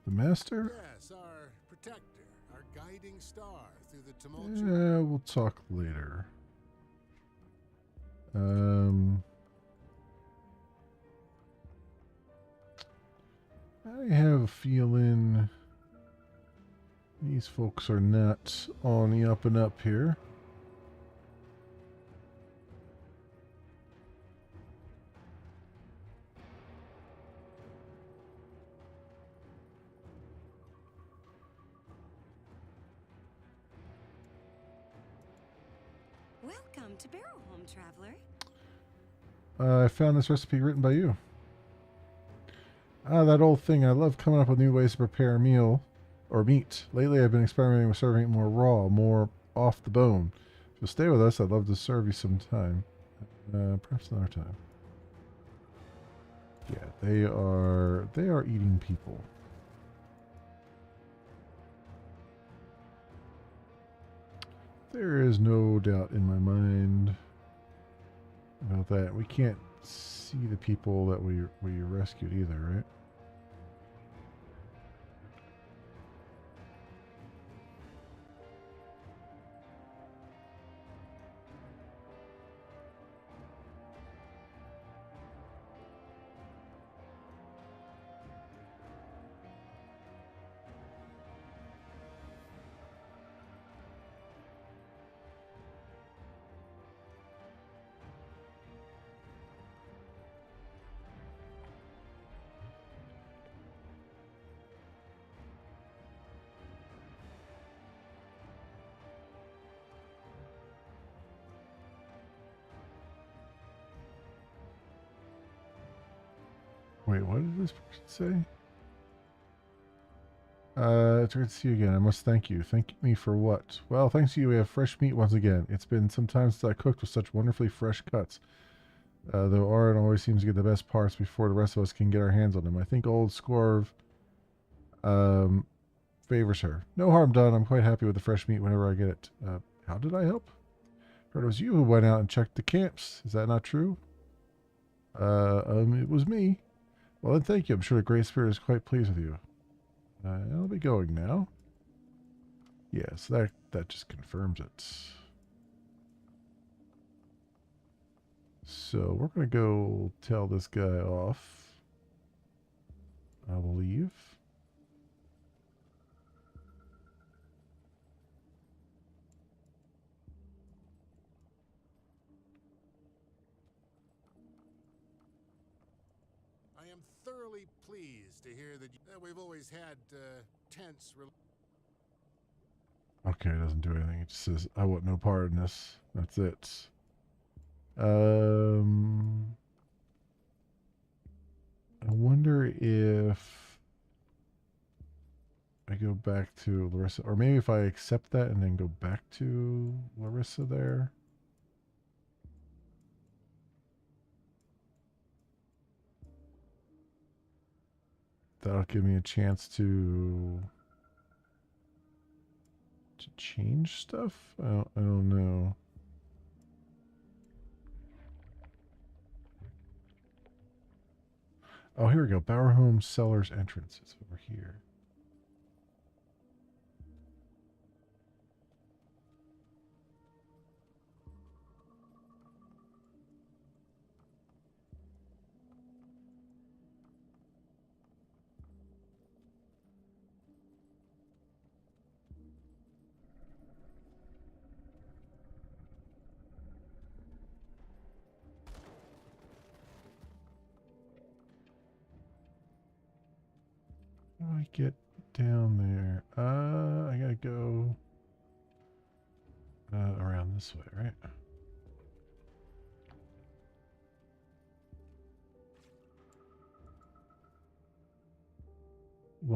The master? Yes, our protector, our guiding star through the Yeah, tumultuous. we'll talk later. I have a feeling these folks are not on the up and up here. Welcome to Barrowholm, traveler. I found this recipe written by you. Ah, that old thing. I love coming up with new ways to prepare a meal or meat. Lately, I've been experimenting with serving it more raw, more off the bone. If you'll stay with us, I'd love to serve you some time. Perhaps another time. Yeah, they are eating people. There is no doubt in my mind about that. We can't see the people that we rescued either, right? Wait, what did this person say? It's great to see you again. I must thank you. Thank me for what? Well, thanks to you, we have fresh meat once again. It's been some time since I cooked with such wonderfully fresh cuts. Though Auron always seems to get the best parts before the rest of us can get our hands on them. I think old Scorv favors her. No harm done. I'm quite happy with the fresh meat whenever I get it. How did I help? Heard it was you who went out and checked the camps. Is that not true? It was me. Well, then thank you. I'm sure the Great Spirit is quite pleased with you. I'll be going now. Yes, that just confirms it. So we're going to go tell this guy off. I will leave. I am thoroughly pleased to hear that we've always had tense. Okay, it doesn't do anything. It just says, I want no part in this. That's it. I wonder if I go back to Larissa, or maybe if I accept that and then go back to Larissa there. That'll give me a chance to change stuff. I don't know. Oh, here we go. Bowerholm Cellars entrance. It's over here. How do I get down there? I gotta go around this way, right?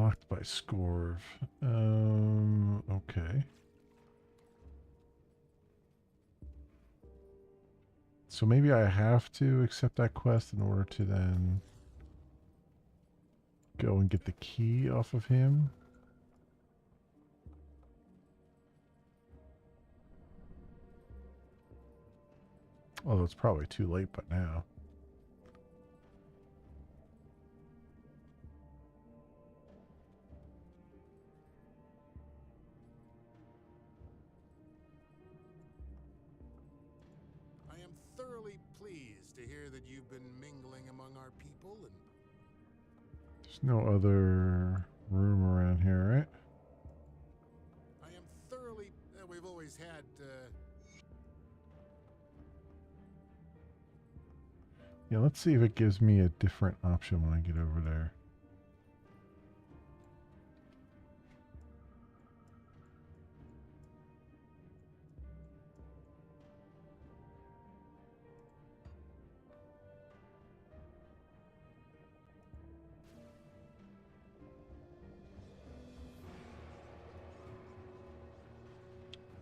Blocked by Scorv. Okay. So maybe I have to accept that quest in order to then go and get the key off of him. Although it's probably too late by now. I am thoroughly pleased to hear that you've been mingling among our people and There's no other room around here, right? I am thoroughly. We've always had. Yeah, let's see if it gives me a different option when I get over there.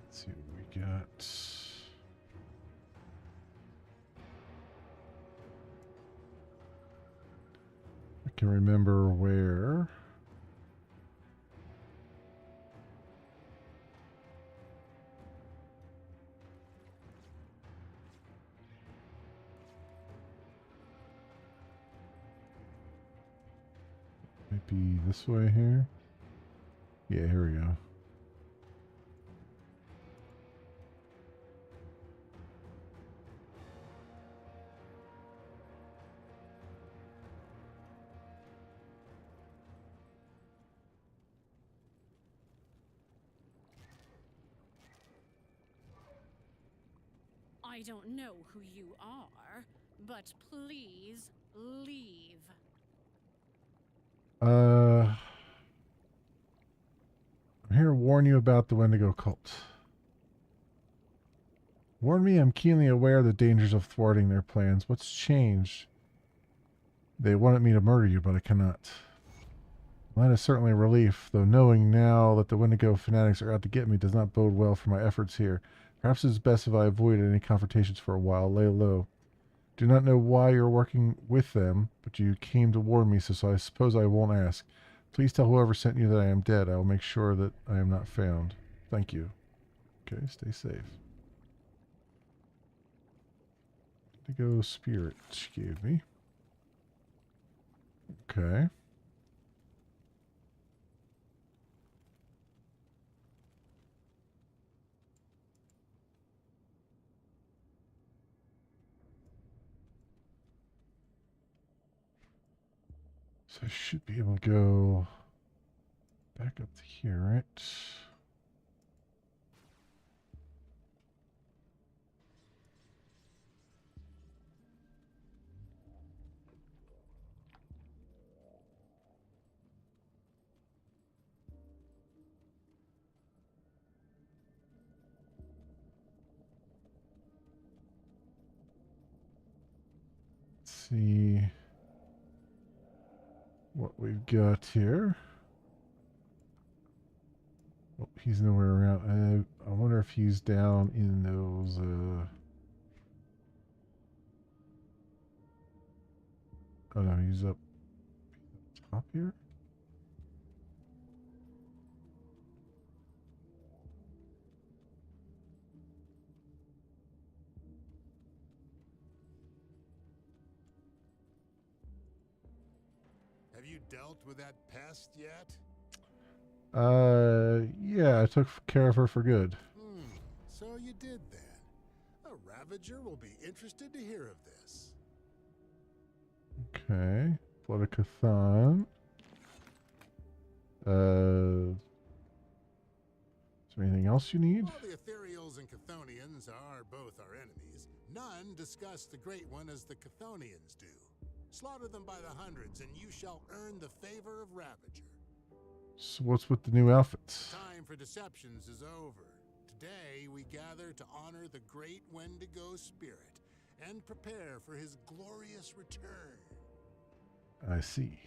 Let's see what we got. I can remember where. Maybe this way here. Yeah, here we go. I don't know who you are, but please leave. I'm here to warn you about the Wendigo cult. Warn me, I'm keenly aware of the dangers of thwarting their plans. What's changed? They wanted me to murder you, but I cannot. Well, that is certainly a relief, though knowing now that the Wendigo fanatics are out to get me does not bode well for my efforts here. Perhaps it is best if I avoid any confrontations for a while, lay low. Do not know why you're working with them, but you came to warn me, so I suppose I won't ask. Please tell whoever sent you that I am dead. I will make sure that I am not found. Thank you. Okay, stay safe. Indigo spirit she gave me. Okay. So I should be able to go back up to here, right? Let's see what we've got here. Oh, he's nowhere around. I wonder if he's down in those. Oh no, he's up top here. Have you dealt with that pest yet? Yeah, I took care of her for good. So you did then. A Ravager will be interested to hear of this. Okay, Blood of Cthon. Is there anything else you need? While the Ethereals and Chthonians are both our enemies, none discuss the Great One as the Chthonians do. Slaughter them by the hundreds, and you shall earn the favor of Ravager. So what's with the new outfits? Time for deceptions is over. Today we gather to honor the great Wendigo spirit and prepare for his glorious return. I see.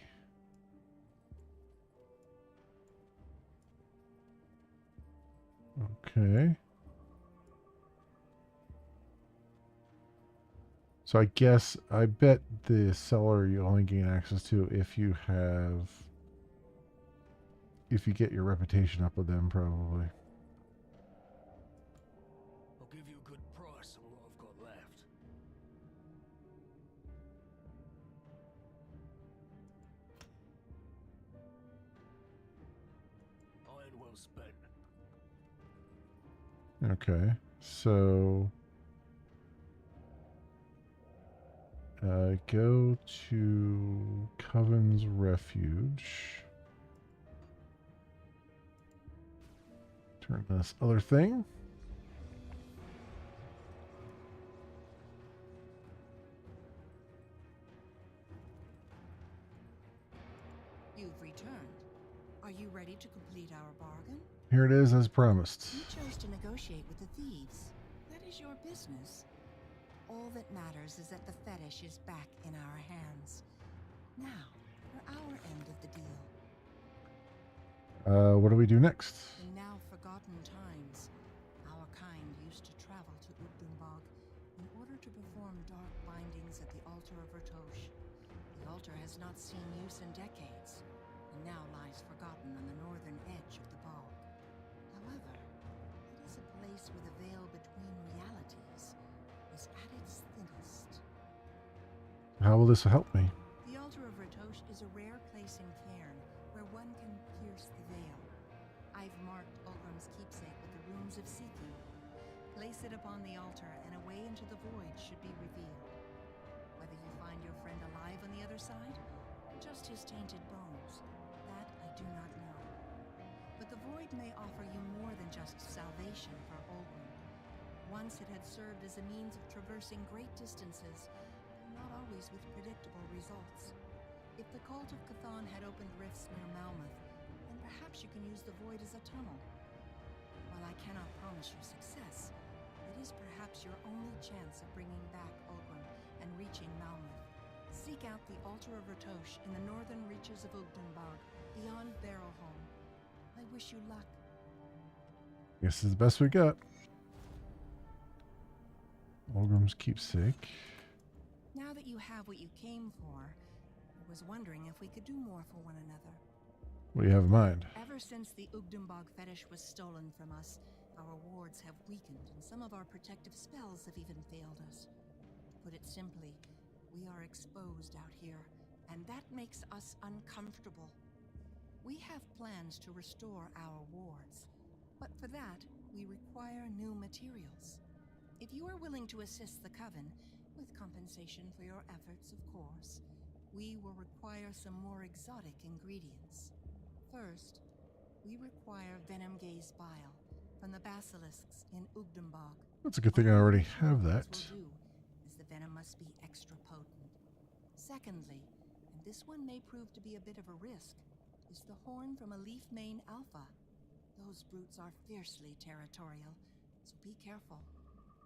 Okay. So I bet the cellar you only gain access to if you get your reputation up with them, probably. I'll give you a good price on what I've got left. Iron well spent. Okay. So go to Coven's Refuge. Turn this other thing. You've returned. Are you ready to complete our bargain? Here it is as promised. You chose to negotiate with the thieves. That is your business. All that matters is that the fetish is back in our hands. Now, for our end of the deal. What do we do next? In now forgotten times, our kind used to travel to Ugdumbog in order to perform dark bindings at the altar of Ratosh. The altar has not seen use in decades, and now lies forgotten on the northern edge of the bog. However, it is a place where the veil between realities is at its thinnest. How will this help me? The altar of Ratosh is a rare place in Cairn where one can pierce the veil. I've marked Ulgrim's keepsake with the runes of seeking. Place it upon the altar, and a way into the void should be revealed. Whether you find your friend alive on the other side, or just his tainted bones, that I do not know. But the void may offer you more than just salvation for Ulgrim. Once it had served as a means of traversing great distances, though not always with predictable results. If the cult of Cthon had opened rifts near Malmouth, then perhaps you can use the void as a tunnel. While I cannot promise you success, it is perhaps your only chance of bringing back Ulgrim and reaching Malmouth. Seek out the altar of Ratosh in the northern reaches of Ugdumbog, beyond Barrowholm. I wish you luck. Guess this is the best we got. Ulgrim's keepsake. Now that you have what you came for, I was wondering if we could do more for one another. What do you have in mind? Ever since the Ugdumbog fetish was stolen from us, our wards have weakened and some of our protective spells have even failed us. To put it simply, we are exposed out here, and that makes us uncomfortable. We have plans to restore our wards, but for that, we require new materials. If you are willing to assist the Coven, with compensation for your efforts, of course, we will require some more exotic ingredients. First, we require Venomgaze bile from the basilisks in Ugdumbog. That's a good thing I already have that. Will do, as the venom must be extra potent. Secondly, and this one may prove to be a bit of a risk, is the horn from a leaf mane alpha. Those brutes are fiercely territorial, so be careful.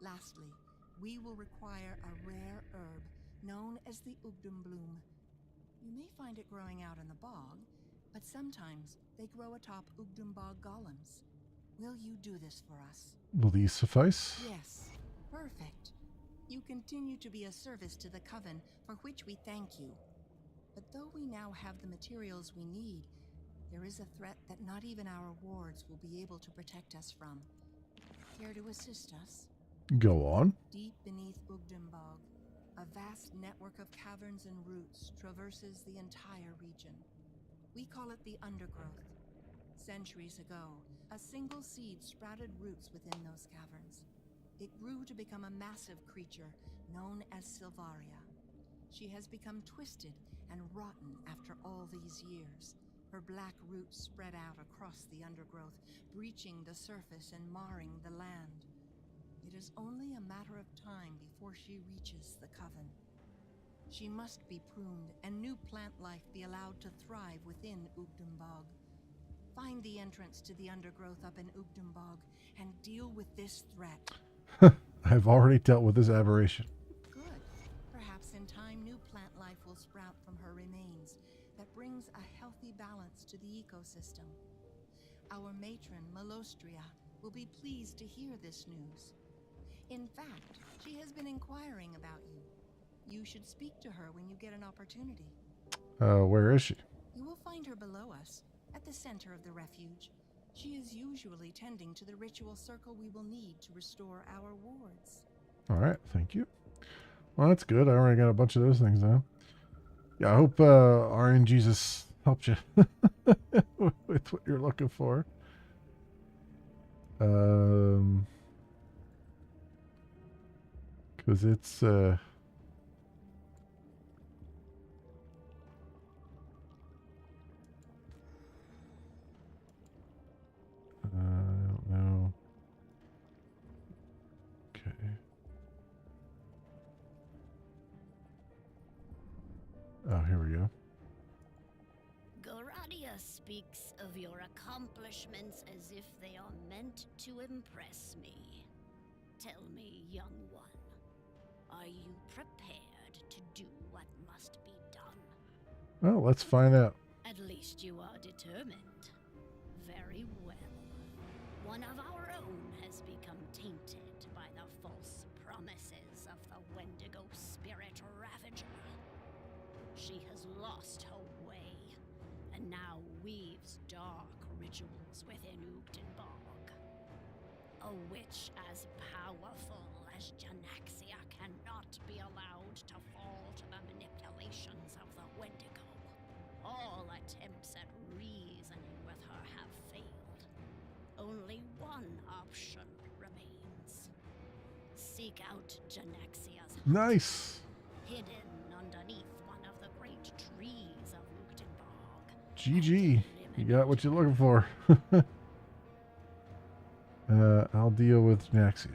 Lastly, we will require a rare herb known as the Ugdumbloom. You may find it growing out in the bog, but sometimes they grow atop Ugdumbog golems. Will you do this for us? Will these suffice? Yes. Perfect. You continue to be a service to the Coven, for which we thank you. But though we now have the materials we need, there is a threat that not even our wards will be able to protect us from. Care to assist us? Go on. Deep beneath Ugdumbog, a vast network of caverns and roots traverses the entire region. We call it the Undergrowth. Centuries ago, a single seed sprouted roots within those caverns. It grew to become a massive creature known as Silvaria. She has become twisted and rotten after all these years. Her black roots spread out across the undergrowth, breaching the surface and marring the land. It is only a matter of time before she reaches the Coven. She must be pruned and new plant life be allowed to thrive within Ugdumbog. Find the entrance to the undergrowth up in Ugdumbog and deal with this threat. I've already dealt with this aberration. Good. Perhaps in time new plant life will sprout from her remains that brings a healthy balance to the ecosystem. Our matron, Malostria, will will be pleased to hear this news. In fact, she has been inquiring about you. You should speak to her when you get an opportunity. Where is she? You will find her below us, at the center of the refuge. She is usually tending to the ritual circle we will need to restore our wards. All right, thank you. Well, that's good. I already got a bunch of those things now. Yeah, I hope RN Jesus helped you with what you're looking for. Because it's I don't know. Okay. Oh, here we go. Goradia speaks of your accomplishments as if they are meant to impress me. Tell me, young one, are you prepared to do what must be done? Well, let's find out. At least you are determined. Very well. One of our own has become tainted by the false promises of the Wendigo Spirit Ravager. She has lost her way, and now weaves dark rituals within Ugdenborg. A witch as powerful as Janaxia cannot be allowed to fall to the manipulations of the Wendigo. All attempts at reasoning with her have failed. Only one option remains. Seek out Janaxia's hut, Nice. hidden underneath one of the great trees of Ugdenborg. GG. You got what you're looking for. I'll deal with Naxia.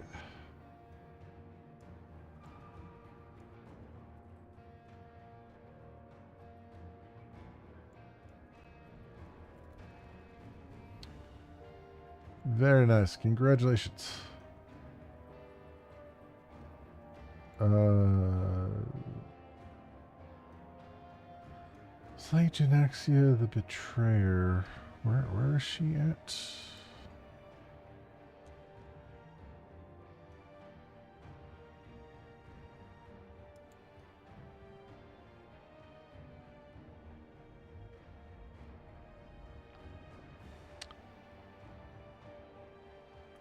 Very nice. Congratulations. Slay Janaxia the Betrayer. Where is she at?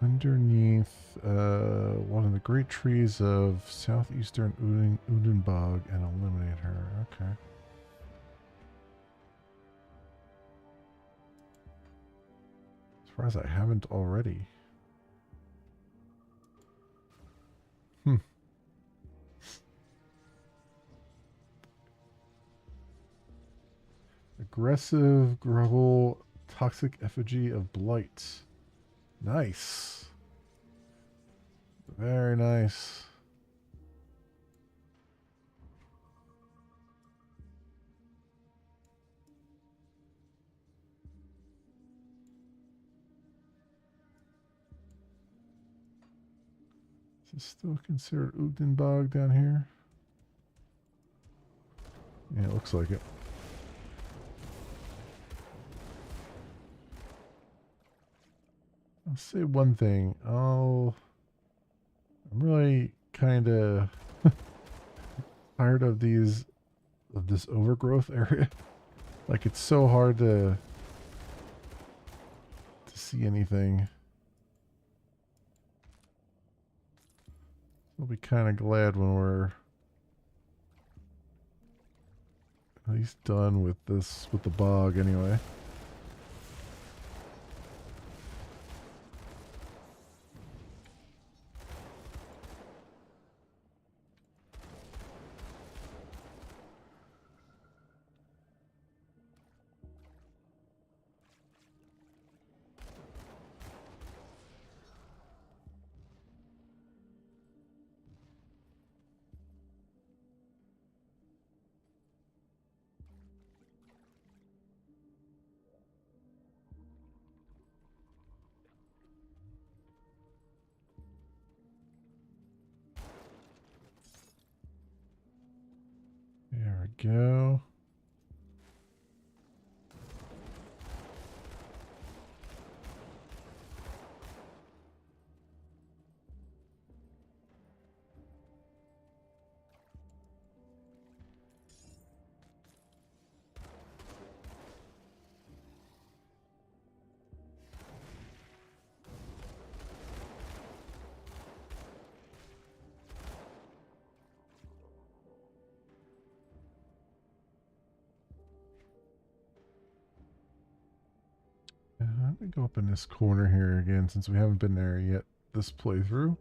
Underneath one of the great trees of southeastern Udenbog and eliminate her. Okay. Surprised I haven't already. Aggressive Grubble Toxic Effigy of Blight. Nice. Very nice. Is this still considered Ugdenbog down here? Yeah, it looks like it. I'll say one thing. I'm really kind of tired of this overgrowth area. Like, it's so hard to see anything. I'll be kind of glad when we're at least done with this, with the bog anyway. There we go. Let me go up in this corner here again since we haven't been there yet this playthrough.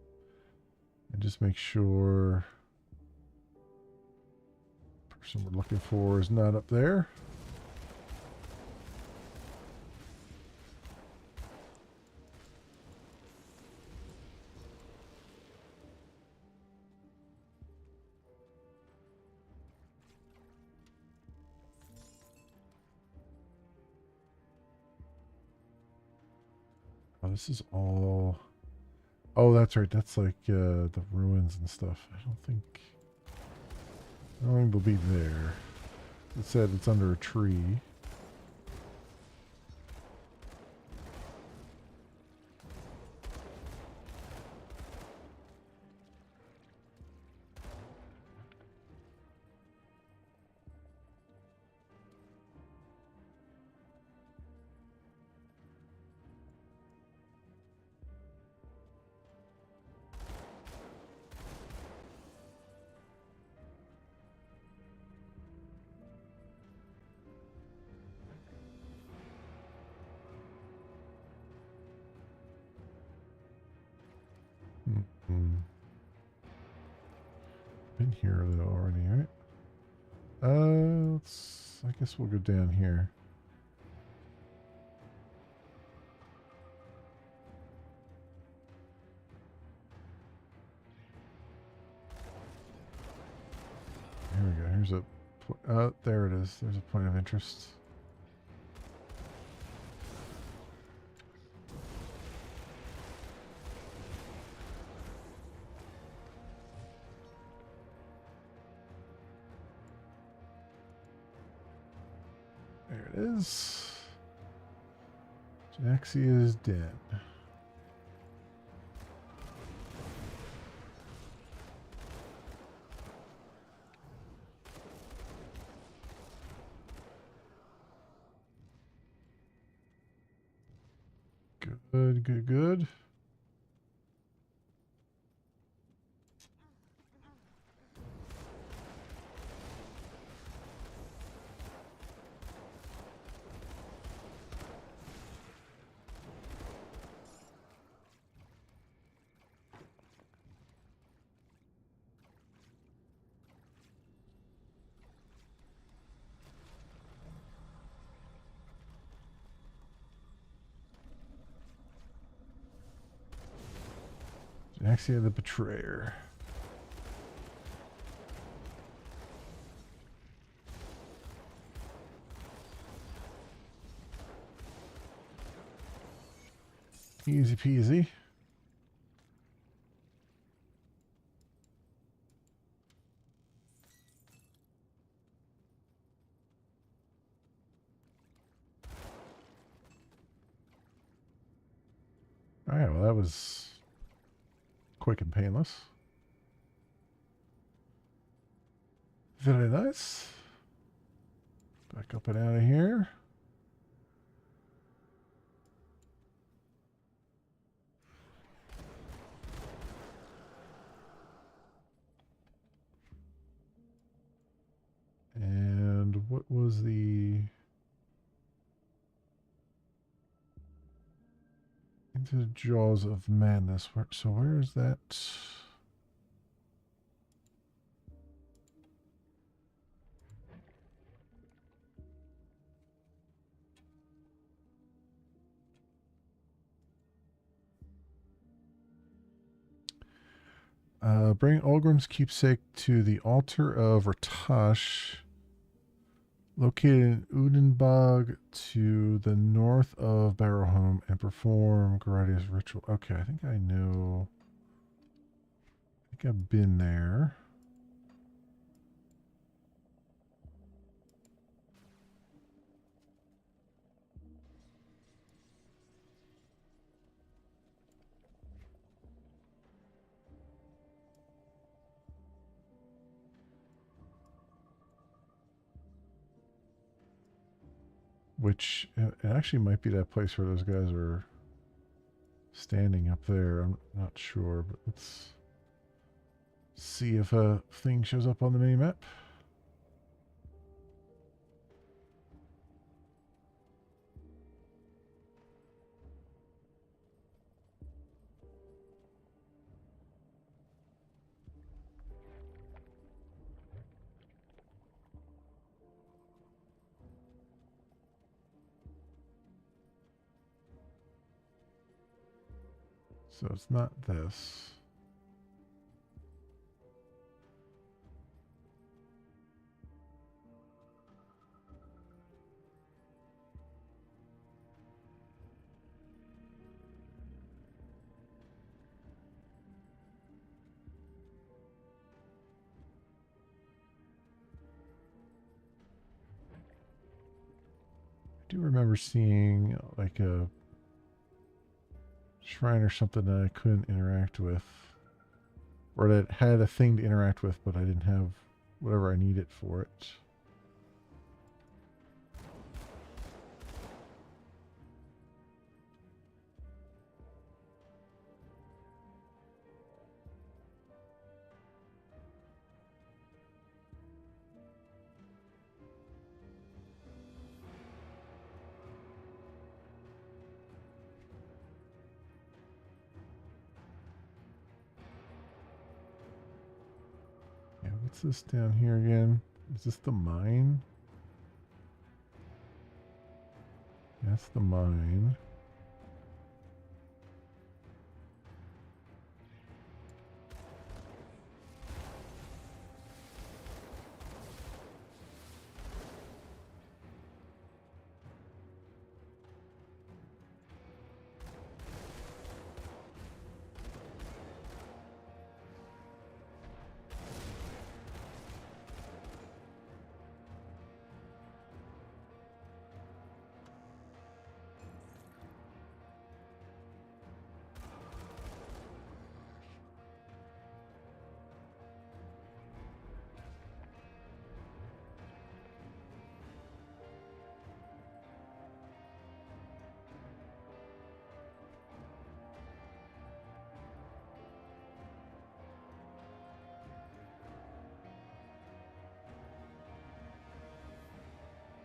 And just make sure the person we're looking for is not up there. Oh, this is all... Oh, that's right. That's like the ruins and stuff. I don't think they'll be there. It said it's under a tree. Been here though already, right? I guess we'll go down here. Here we go. Here's a there it is. There's a point of interest. There it is. Janaxia's den. Good, good, good. Janaxia the Betrayer. Easy peasy. All right, well, that was quick and painless. Very nice. Back up and out of here. And what was the... Into the Jaws of Madness. So where is that? Bring Ulgrim's keepsake to the altar of Ratash, located in Udenbog, to the north of Barrowhome, and perform Garadia's ritual. Okay, I think I know. I think I've been there. Which, it actually might be that place where those guys are standing up there. I'm not sure, but let's see if a thing shows up on the mini-map. So it's not this. I do remember seeing like a shrine or something that I couldn't interact with, or that had a thing to interact with, but I didn't have whatever I needed for it. Yeah, what's this down here again? Is this the mine? That's the mine.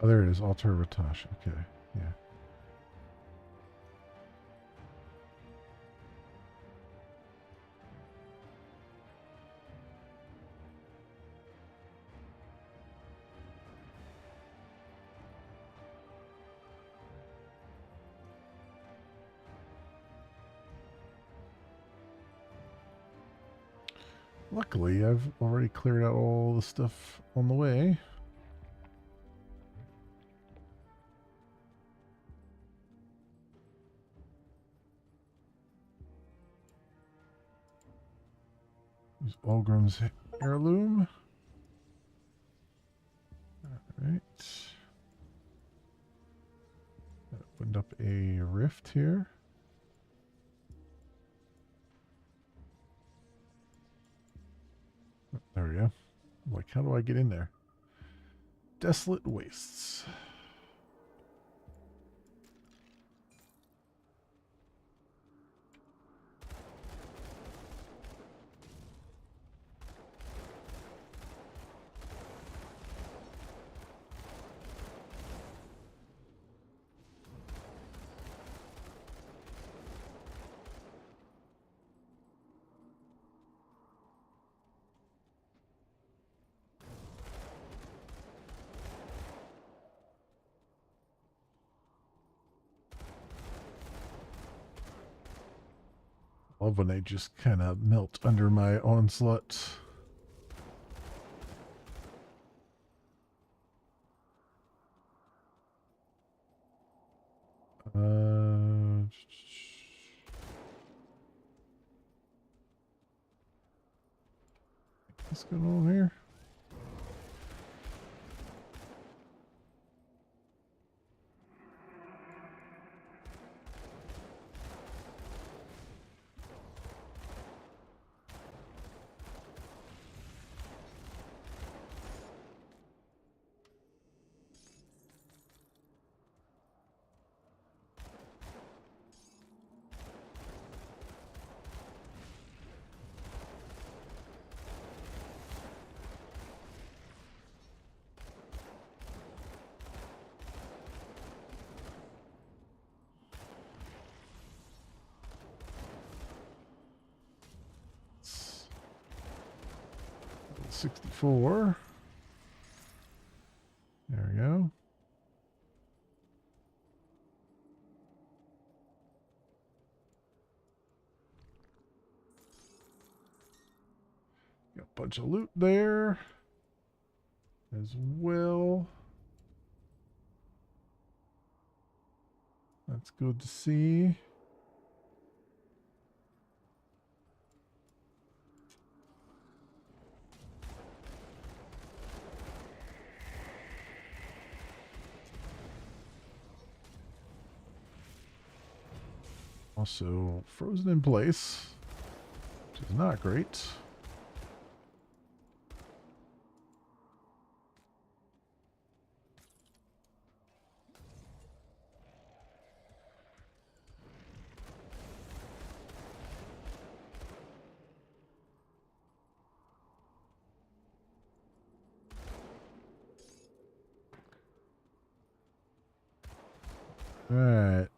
Oh, there it is. Altar of Ratash. Okay, yeah. Luckily, I've already cleared out all the stuff on the way. Use Ulgrim's heirloom. Alright. That opened up a rift here. Oh, there we go. Like, how do I get in there? Desolate Wastes. Love when they just kind of melt under my onslaught. What's going on here? It's 64. There we go. bunch of loot there as well. That's good to see. Also frozen in place, which is not great. All right.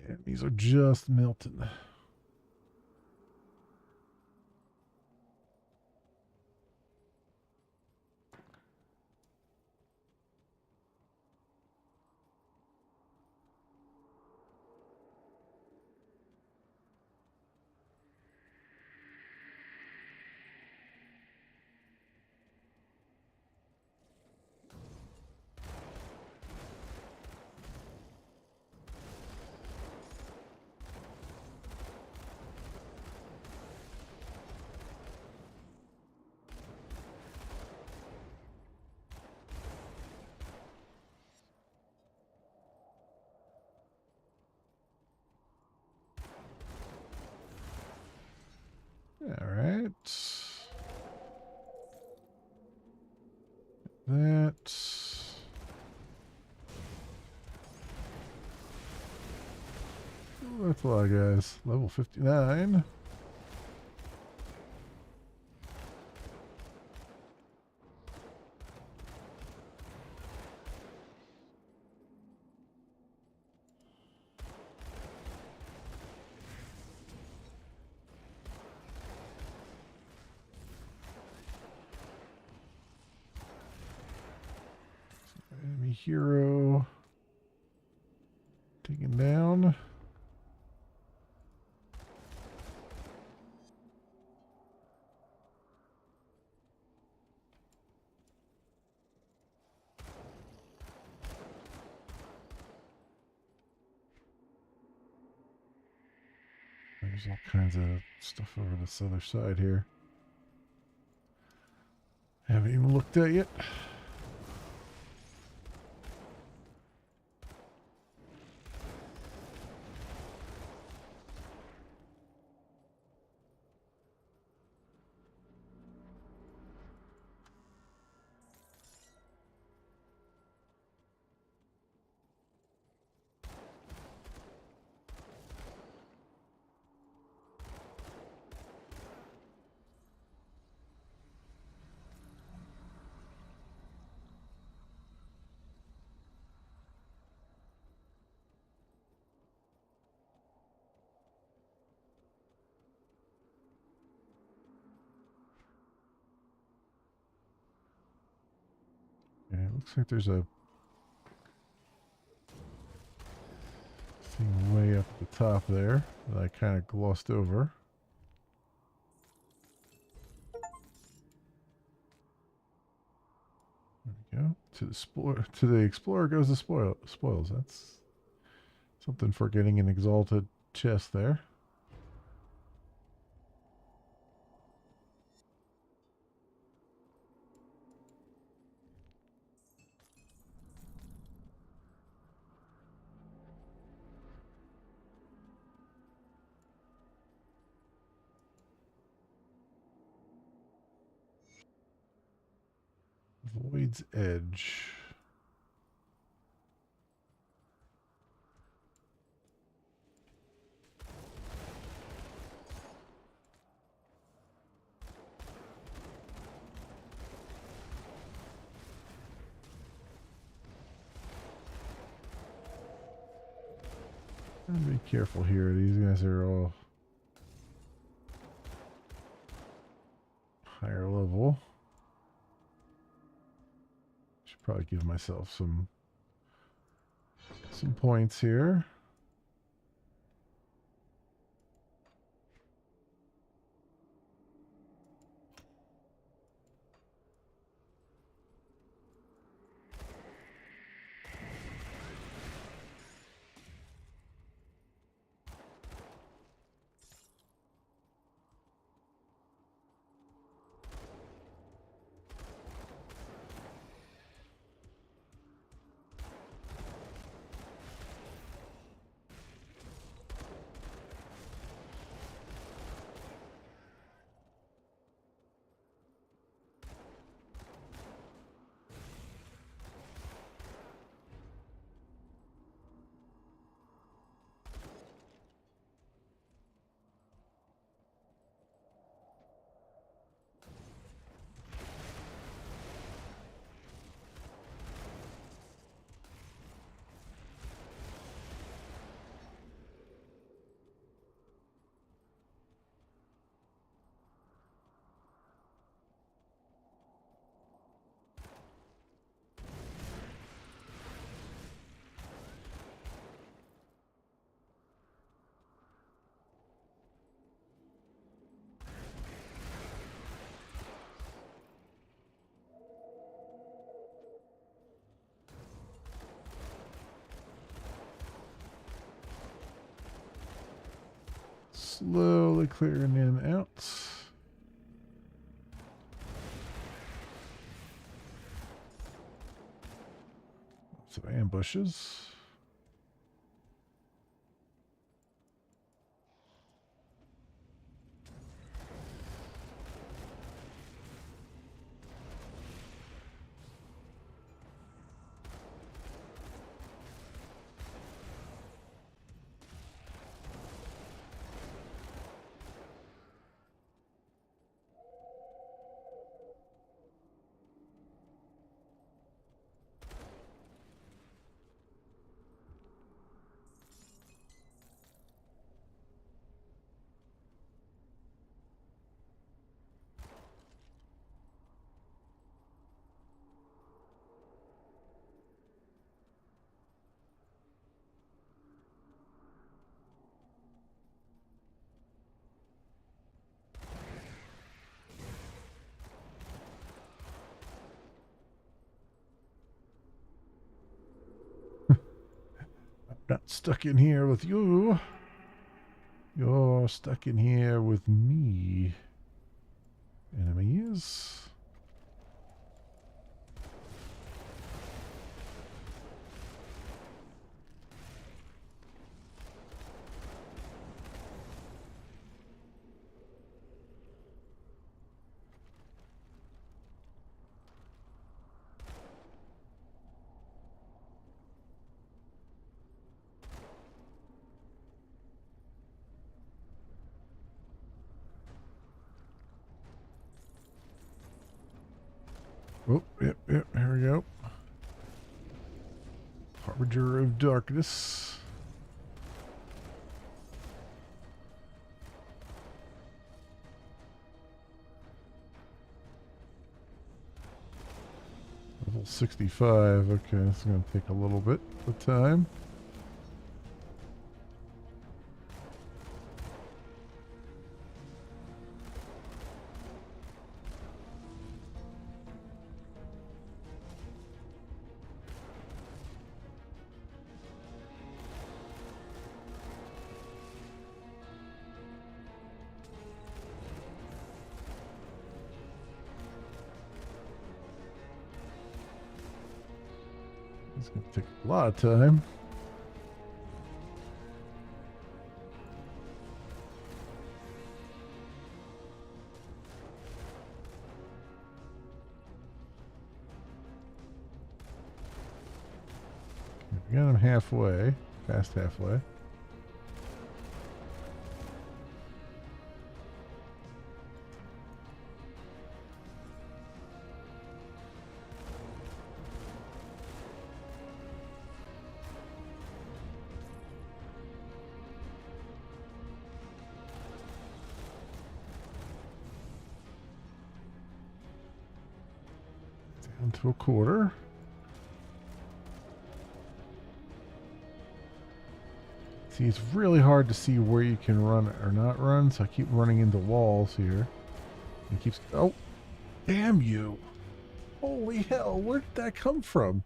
And these are just melting. All right. That. Ooh, that's a lot of guys. Level 59. Enemy hero taken down. There's all kinds of stuff over this other side here. Haven't even looked at yet. Okay, it looks like there's a thing way up at the top there that I kind of glossed over. There we go. To the explorer goes the spoils. That's something for getting an exalted chest there. Void's Edge. Be careful here. These guys are all higher level. Should probably give myself some points here. Slowly clearing in out. Some ambushes. Not stuck in here with you. You're stuck in here with me. Enemies. Oh, yep, here we go. Harbinger of Darkness. Level 65. Okay, this is going to take a little bit of time. It's going to take a lot of time. got him halfway. Past halfway. Down to a quarter. See, it's really hard to see where you can run or not run, so I keep running into walls here. And keeps... Oh! Damn you! Holy hell, where did that come from?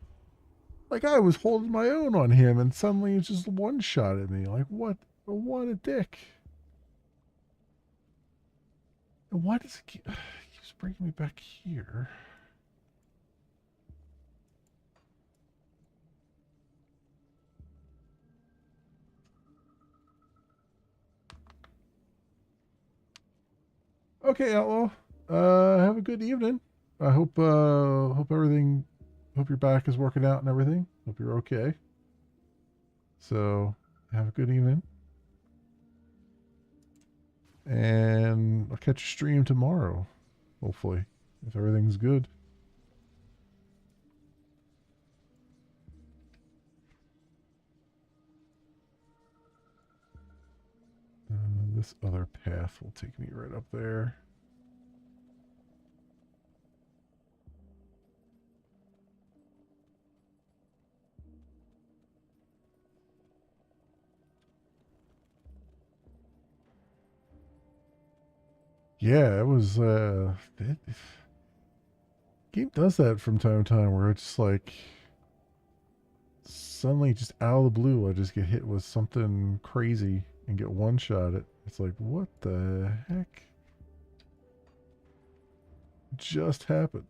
Like, I was holding my own on him, and suddenly he just one-shot at me. Like, what? What a dick. And why does it keep... It keeps bringing me back here? Okay, Outlaw. Have a good evening. I hope hope your back is working out and everything. Hope you're okay. So, have a good evening. And I'll catch your stream tomorrow, hopefully, if everything's good. This other path will take me right up there. Yeah, it was, game does that from time to time where it's just like, suddenly just out of the blue, I just get hit with something crazy and get one-shotted. It's like, what the heck just happened?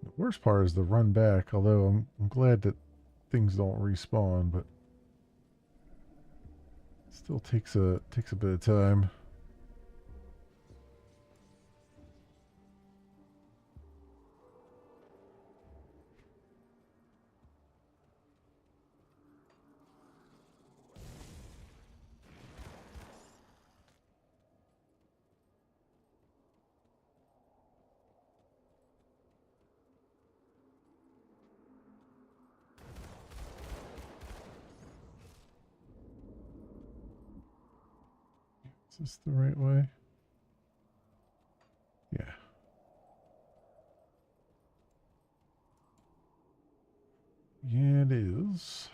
The worst part is the run back, although I'm glad that things don't respawn, but it still takes a bit of time. Is this the right way? Yeah. Yeah, it is.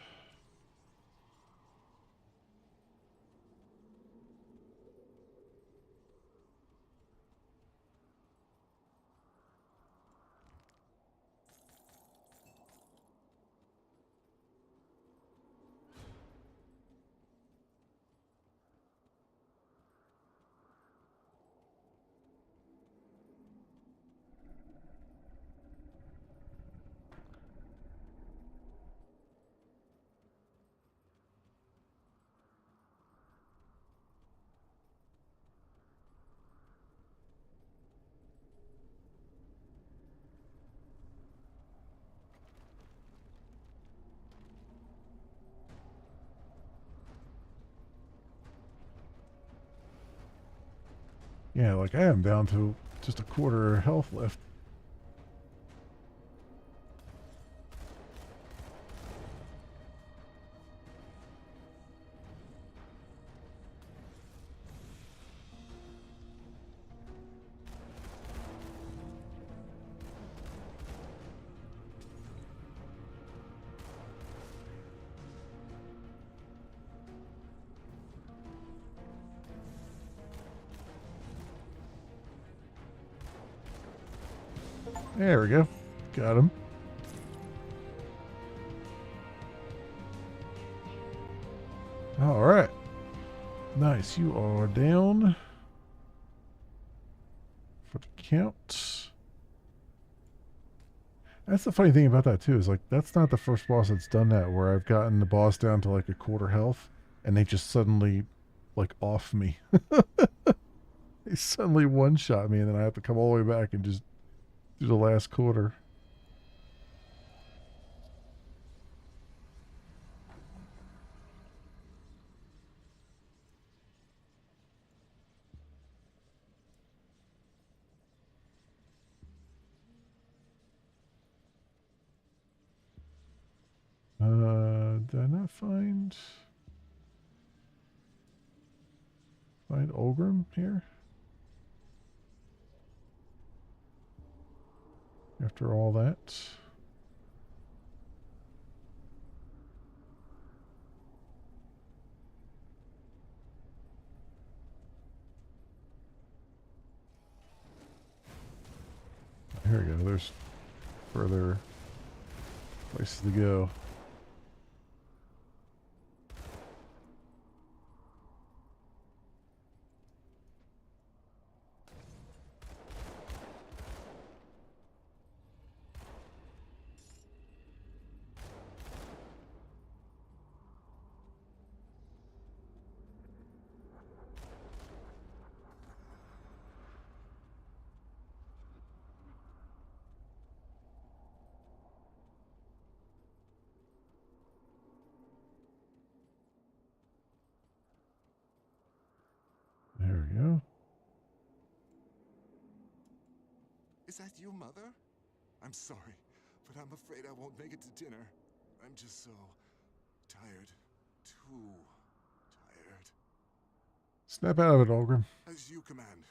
Yeah, like I am down to just a quarter health left. There we go. Got him. All right. Nice. You are down for the count. That's the funny thing about that too, is like that's not the first boss that's done that, where I've gotten the boss down to like a quarter health and they just suddenly like off me. He suddenly one-shot me, and then I have to come all the way back and just do the last quarter. Did I not find Ulgrim here? After all that. Here we go. There's further places to go. There we go. Is that you, Mother? I'm sorry, but I'm afraid I won't make it to dinner. I'm just so tired. Too tired. Snap out of it, Ulgrim. As you command.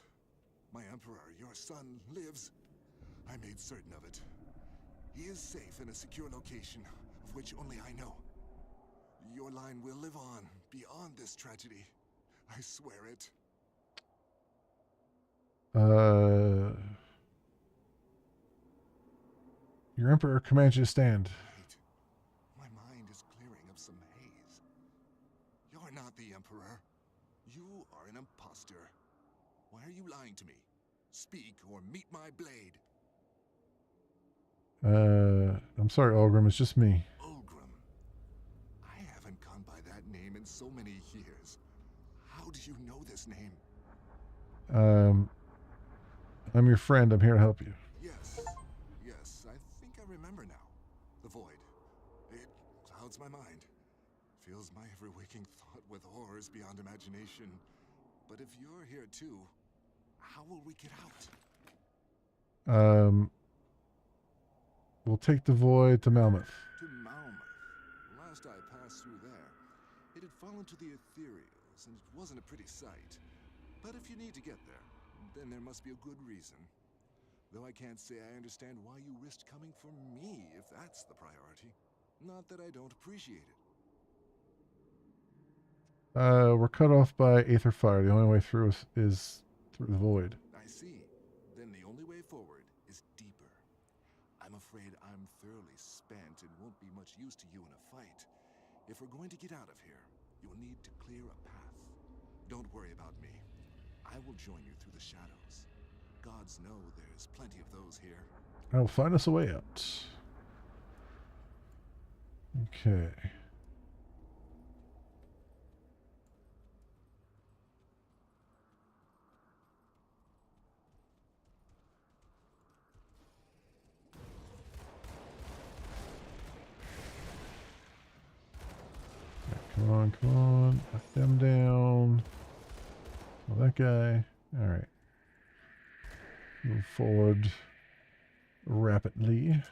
My Emperor, your son, lives. I made certain of it. He is safe in a secure location, of which only I know. Your line will live on, beyond this tragedy. I swear it. Your Emperor commands you to stand. Wait. My mind is clearing of some haze. You're not the Emperor. You are an imposter. Why are you lying to me? Speak or meet my blade. I'm sorry, Ulgrim. It's just me. Ulgrim. I haven't gone by that name in so many years. How do you know this name? I'm your friend. I'm here to help you. Yes, I think I remember now. The Void. It clouds my mind. Fills my every waking thought with horrors beyond imagination. But if you're here too, how will we get out? We'll take the Void to Malmouth. To Malmouth. Last I passed through there, it had fallen to the Ethereals, and it wasn't a pretty sight. But if you need to get there, then there must be a good reason. Though I can't say I understand why you risked coming for me, if that's the priority. Not that I don't appreciate it. We're cut off by Aether Fire. The only way through is through the Void. I see. Then the only way forward is deeper. I'm afraid I'm thoroughly spent and won't be much use to you in a fight. If we're going to get out of here, you'll need to clear a path. Don't worry about me. I will join you through the shadows. Gods know there's plenty of those here. I'll find us a way out. Okay. Come on, come on. Let them down. Well, that guy. All right. Move forward rapidly.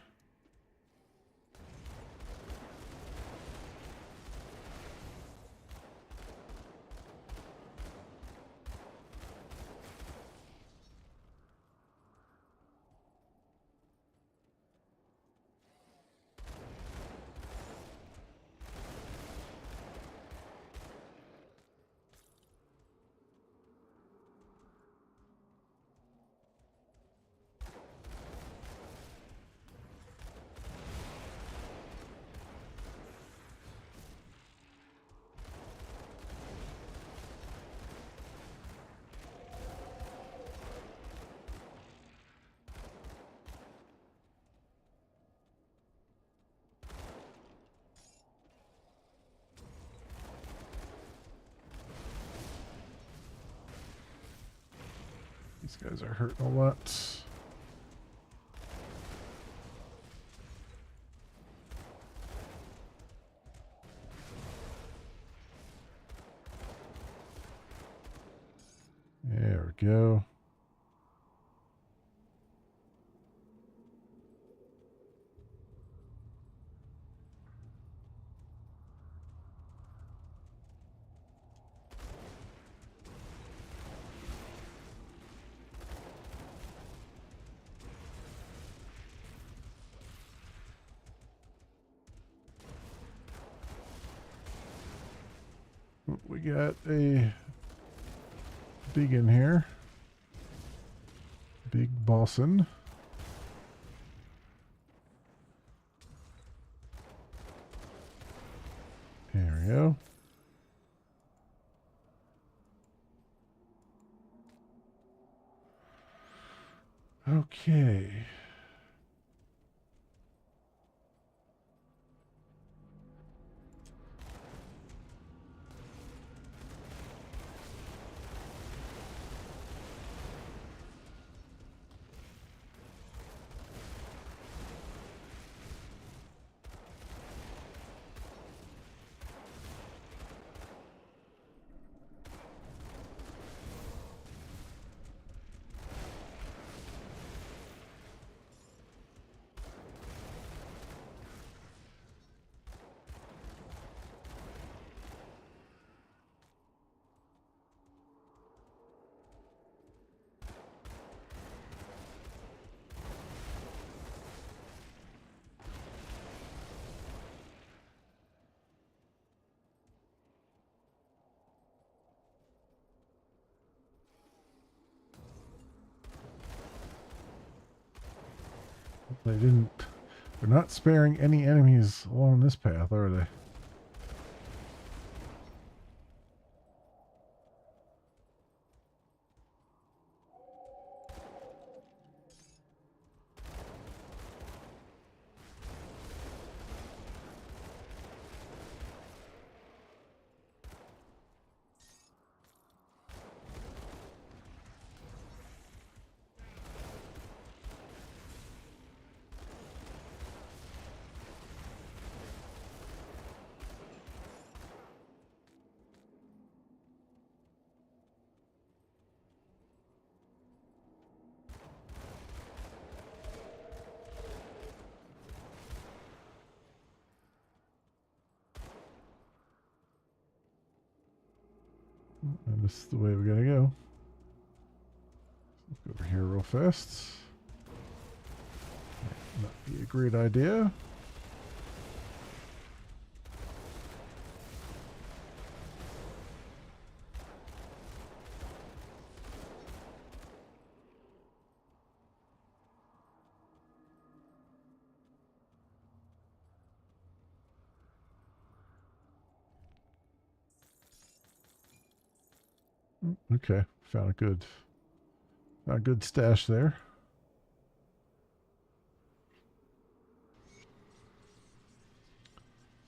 These guys are hurting a lot. There we go. We got a big in here. Big bossin. There we go. Okay. They didn't. They're not sparing any enemies along this path, are they? And this is the way we're gonna go. Let's go over here real fast. Might not be a great idea. Okay, found a good stash there.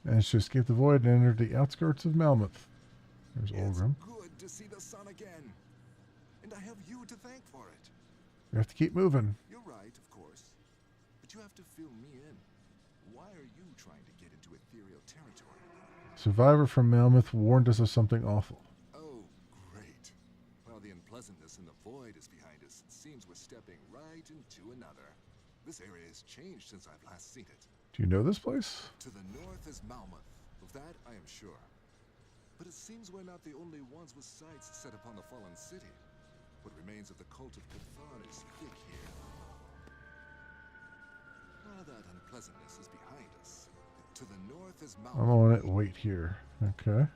Managed to escape the void and enter the outskirts of Malmouth. There's Olgrim. It's good to see the sun again, and I have you to thank for it. We have to keep moving. You're right, of course, but you have to fill me in. Why are you trying to get into ethereal territory? Survivor from Malmouth warned us of something awful. Oh, great. While the unpleasantness in the void is behind us, it seems we're stepping right into another. This area has changed since I've last seen it. Do you know this place? To the north is Malmouth. Of that, I am sure. But it seems we're not the only ones with sights set upon the fallen city. What remains of the cult of Cthulhu is thick here. Now that unpleasantness is behind us, to the north is Malmouth. I'm on it. Wait here. Okay.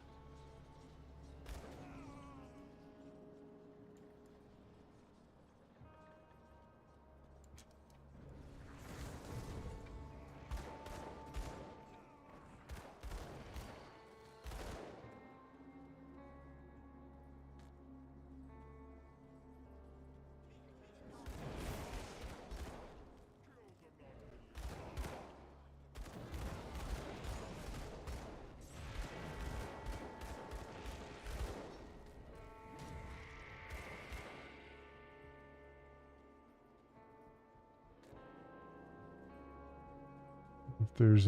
there's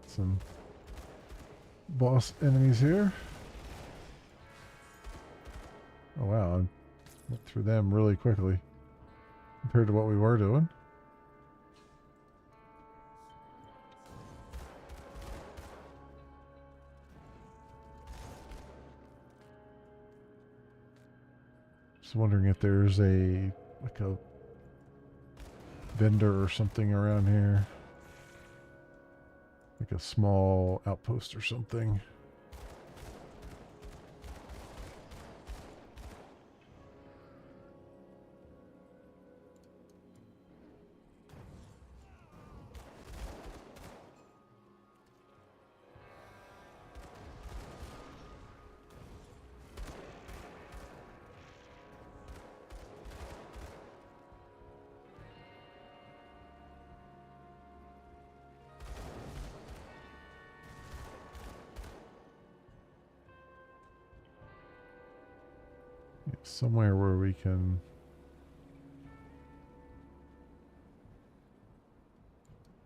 some boss enemies here. Oh wow, I went through them really quickly compared to what we were doing. Just wondering if there's a vendor or something around here. Like a small outpost or something. Somewhere where we can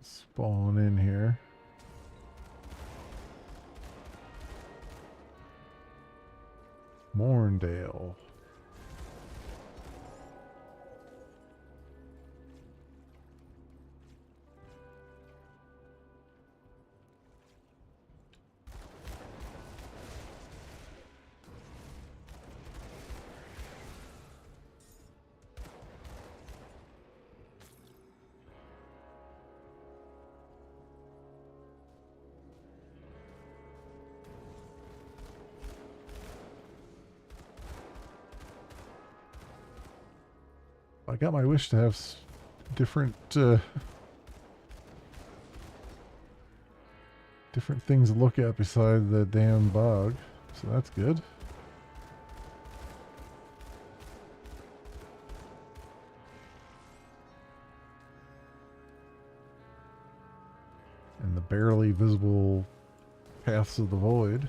spawn in here. Morndale. I got my wish to have different different things to look at beside the damn bog, so that's good. And the barely visible paths of the void.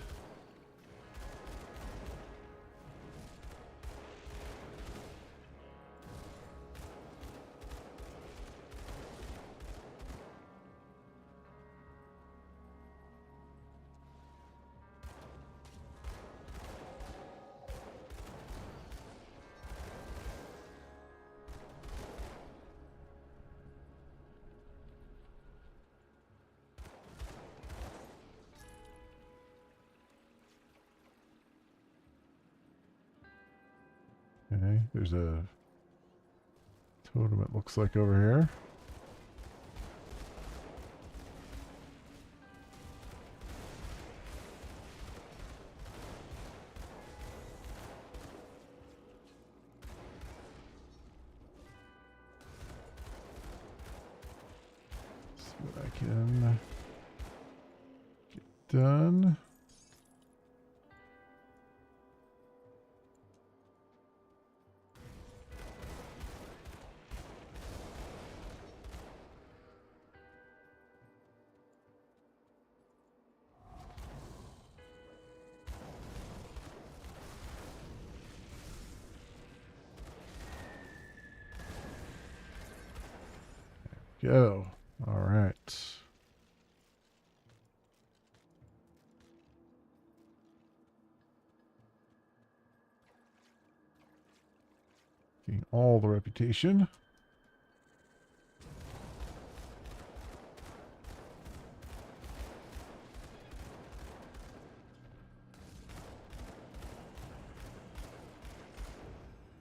Okay, there's a totem, it looks like, over here. See what I can get done. Go. All right. Getting all the reputation.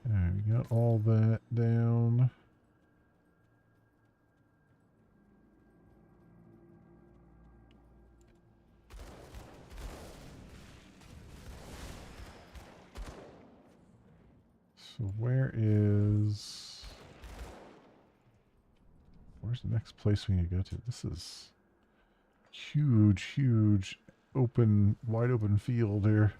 And we got all that down. So where's the next place we need to go to? This is huge open, wide open field here.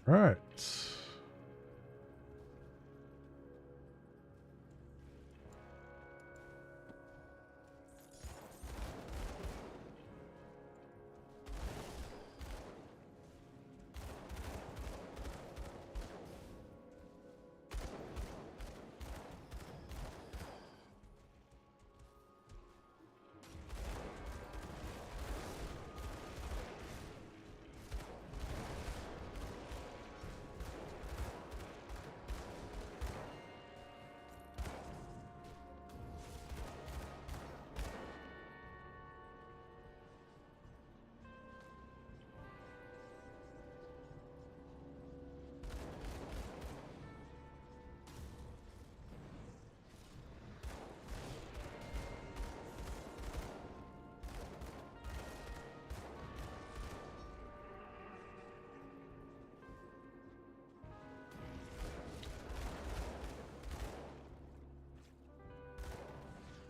Right.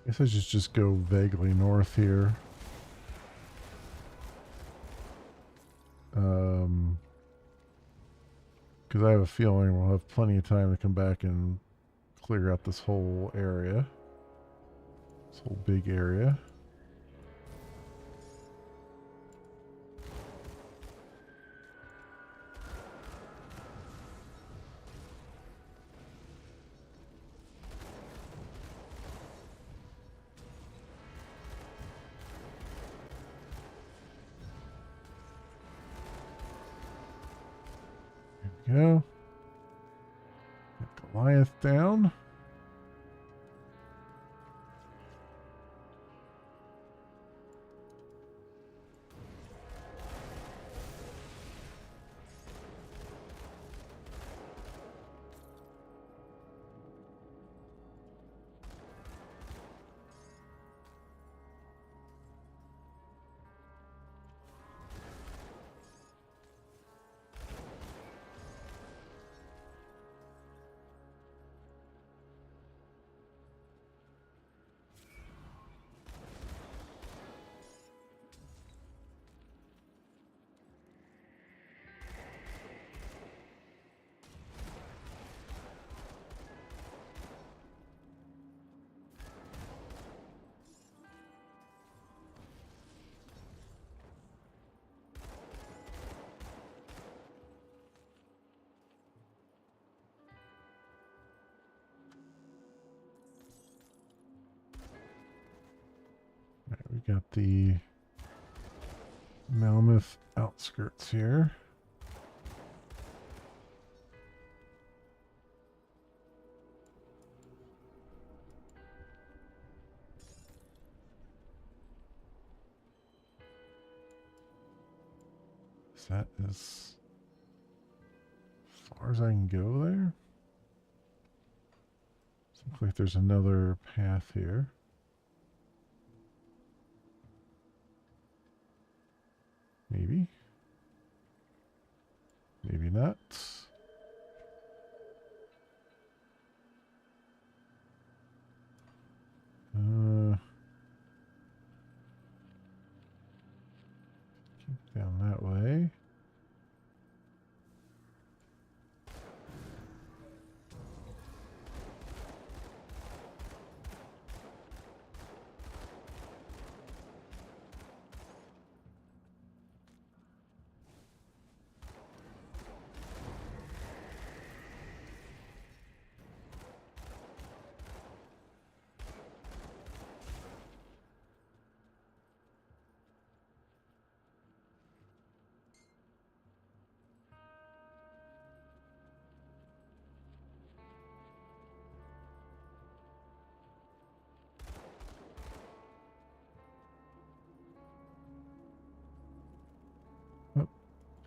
Guess I should just go vaguely north here. Because I have a feeling we'll have plenty of time to come back and clear out this whole area. This whole big area. Go. Get Goliath down. We got the Melmoth outskirts here. So that is as far as I can go there. Looks like there's another path here. Maybe. Maybe not. Keep down that way.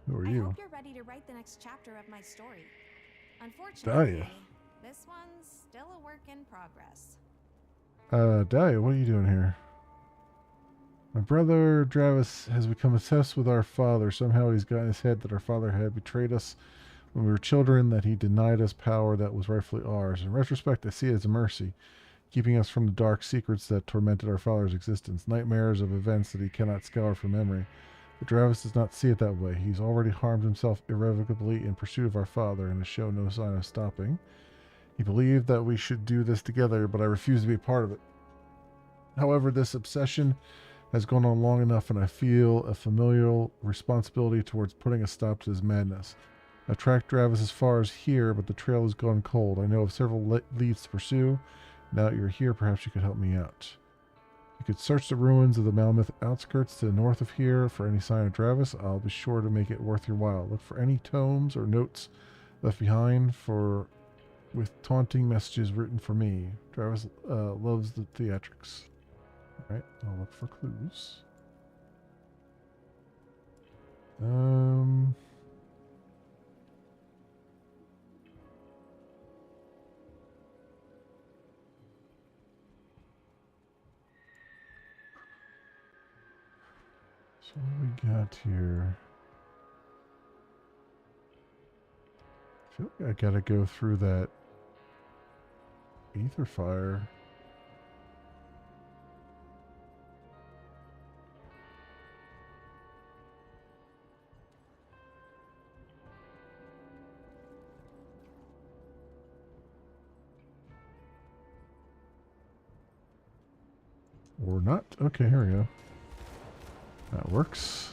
Who are I you? hope you're ready to write the next chapter of my story. Unfortunately, Dahlia. this one's still a work in progress. Dahlia, what are you doing here? My brother Travis has become obsessed with our father. Somehow he's got in his head that our father had betrayed us when we were children, that he denied us power that was rightfully ours. In retrospect, I see it as a mercy, keeping us from the dark secrets that tormented our father's existence, nightmares of events that he cannot scour from memory. But Travis does not see it that way. He's already harmed himself irrevocably in pursuit of our father and has shown no sign of stopping. He believed that we should do this together, but I refuse to be a part of it. However, this obsession has gone on long enough, and I feel a familial responsibility towards putting a stop to his madness. I've tracked Travis as far as here, but the trail has gone cold. I know of several leads to pursue. Now that you're here, perhaps you could help me out. You could search the ruins of the Malmouth outskirts to the north of here for any sign of Travis. I'll be sure to make it worth your while. Look for any tomes or notes left behind with taunting messages written for me. Travis loves the theatrics. Alright, I'll look for clues. So what we got here? I feel like I gotta go through that ether fire. Or not. Okay, here we go. That works.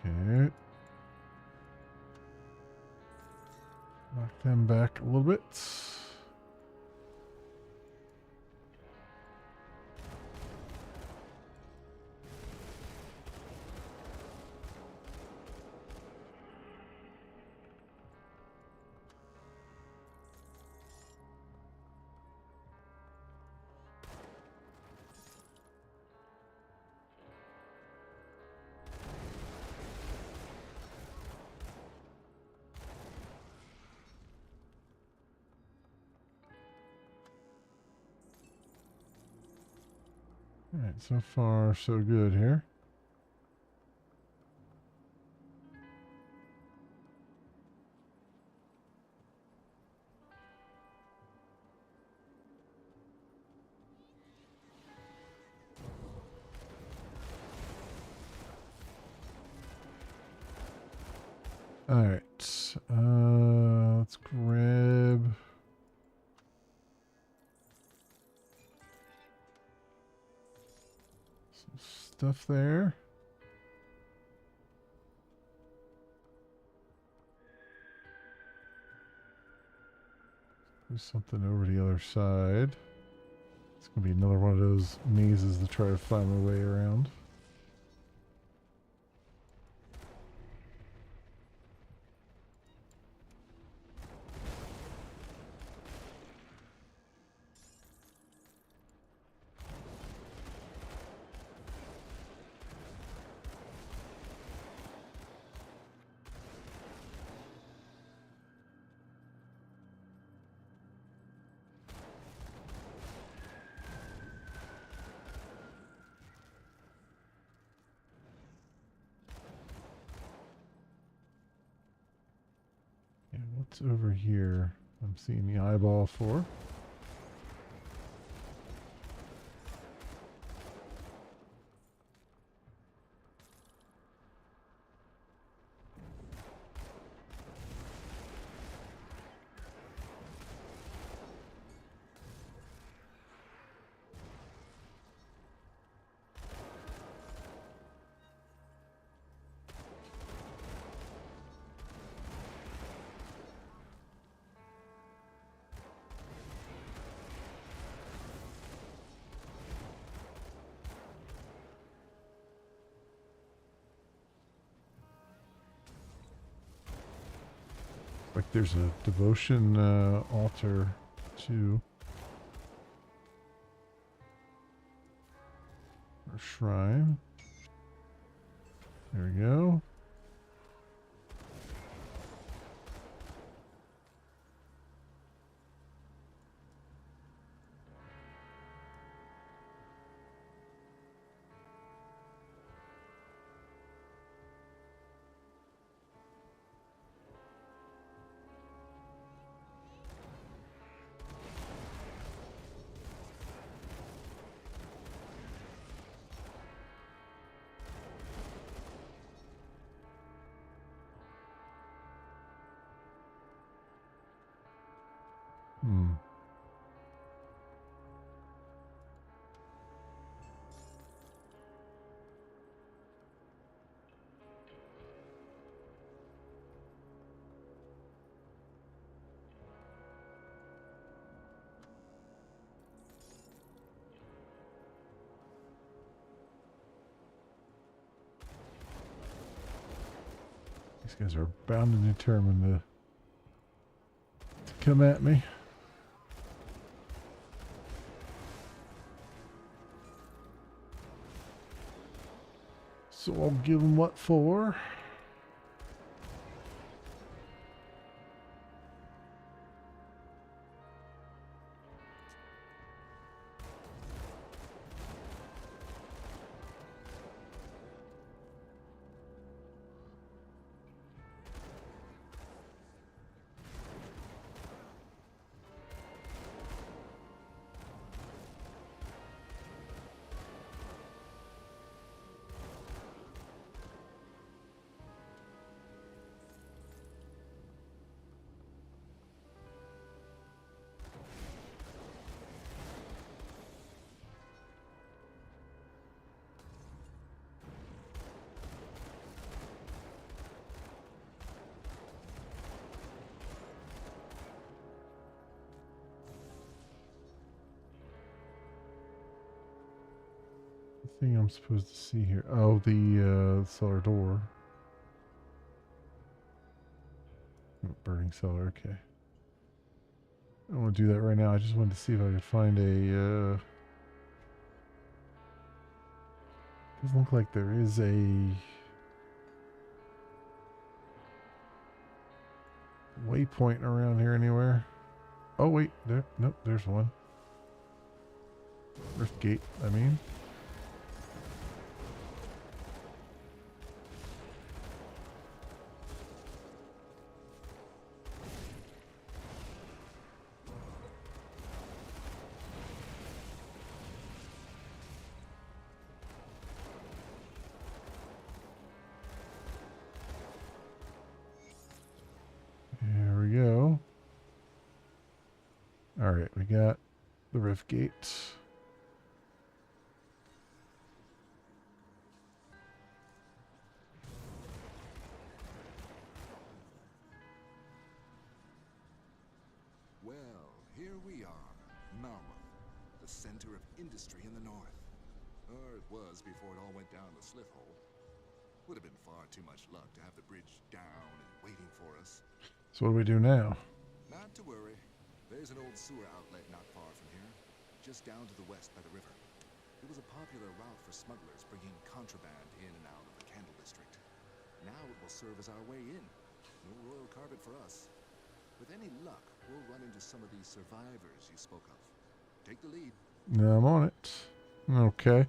Okay. Knock them back a little bit. Alright, so far so good here. Alright, let's grab some stuff there. There's something over the other side. It's gonna be another one of those mazes to try to find my way around. What's over here? I'm seeing the eyeball for. Like there's a devotion altar too. Or shrine. There we go. Hmm. These guys are bound and determined to come at me. So I'll give them what for. Thing I'm supposed to see here. Oh, the cellar door. Burning cellar, okay. I don't want to do that right now. I just wanted to see if I could find a doesn't look like there is a waypoint around here anywhere. Oh wait, there, nope, there's one. Rift gate, I mean. There we go. All right, we got the rift gate. Well, here we are, Malmouth, the center of industry in the north. Or it was before it all went down the slit hole. Would have been far too much luck to have the bridge down and waiting for us. So what do we do now? Not to worry. There's an old sewer outlet not far from here, just down to the west by the river. It was a popular route for smugglers bringing contraband in and out of the Candle District. Now it will serve as our way in. No royal carpet for us. With any luck, we'll run into some of these survivors you spoke of. Take the lead. No, I'm on it. Okay.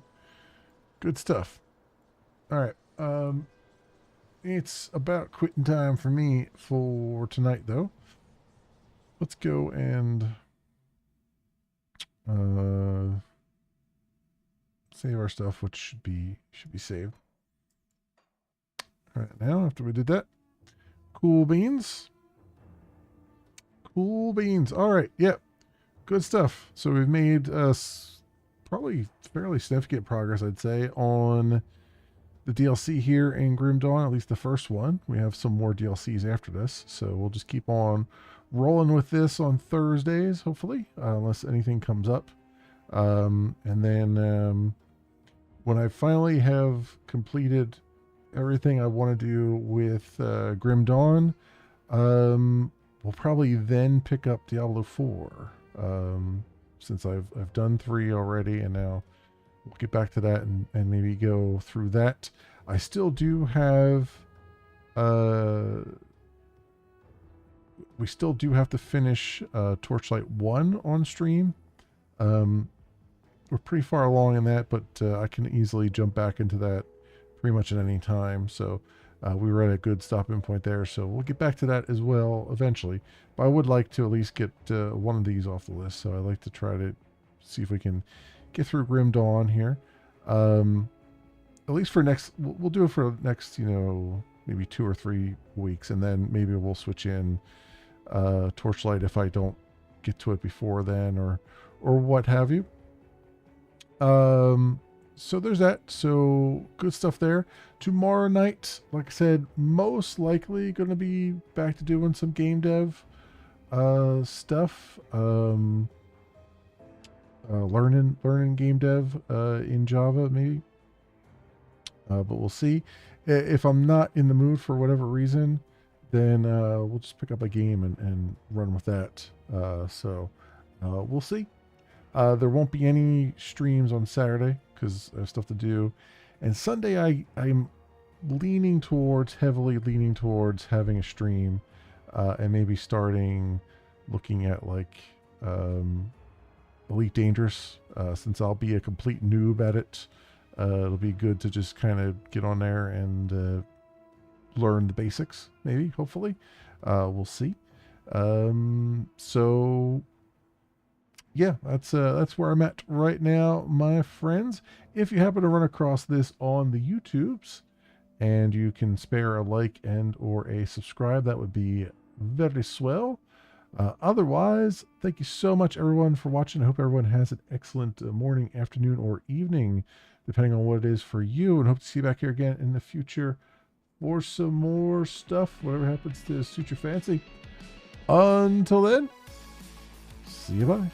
Good stuff. All right. It's about quitting time for me for tonight, though. Let's go and save our stuff, which should be saved. All right, now after we did that, cool beans. Cool beans. All right, yep, good stuff. So we've made probably fairly significant progress, I'd say, on the DLC here in Grim Dawn, at least the first one. We have some more DLCs after this, so we'll just keep on rolling with this on Thursdays, hopefully, unless anything comes up. And then when I finally have completed everything I want to do with Grim Dawn, We'll probably then pick up Diablo 4. Since I've done 3 already, and now we'll get back to that and maybe go through that. I still do have we still do have to finish Torchlight 1 on stream. We're pretty far along in that, but I can easily jump back into that pretty much at any time. So we were at a good stopping point there. So we'll get back to that as well eventually. But I would like to at least get one of these off the list. So I'd like to try to see if we can get through Grim Dawn here. At least for next, we'll do it for next, maybe 2 or 3 weeks. And then maybe we'll switch in Torchlight if I don't get to it before then or what have you. So there's that. So good stuff there. Tomorrow night, like I said, most likely going to be back to doing some game dev stuff. Learning game dev in Java maybe. But we'll see. If I'm not in the mood for whatever reason, then we'll just pick up a game and run with that. So we'll see. There won't be any streams on Saturday because I have stuff to do. And Sunday, I'm heavily leaning towards having a stream and maybe looking at like Elite Dangerous. Since I'll be a complete noob at it, it'll be good to just kind of get on there and learn the basics, maybe, hopefully. We'll see. So yeah, that's where I'm at right now, my friends. If you happen to run across this on the YouTubes and you can spare a like and or a subscribe, that would be very swell. Otherwise, thank you so much, everyone, for watching. I hope everyone has an excellent morning, afternoon, or evening, depending on what it is for you, and hope to see you back here again in the future for some more stuff, whatever happens to suit your fancy. Until then, see you, bye.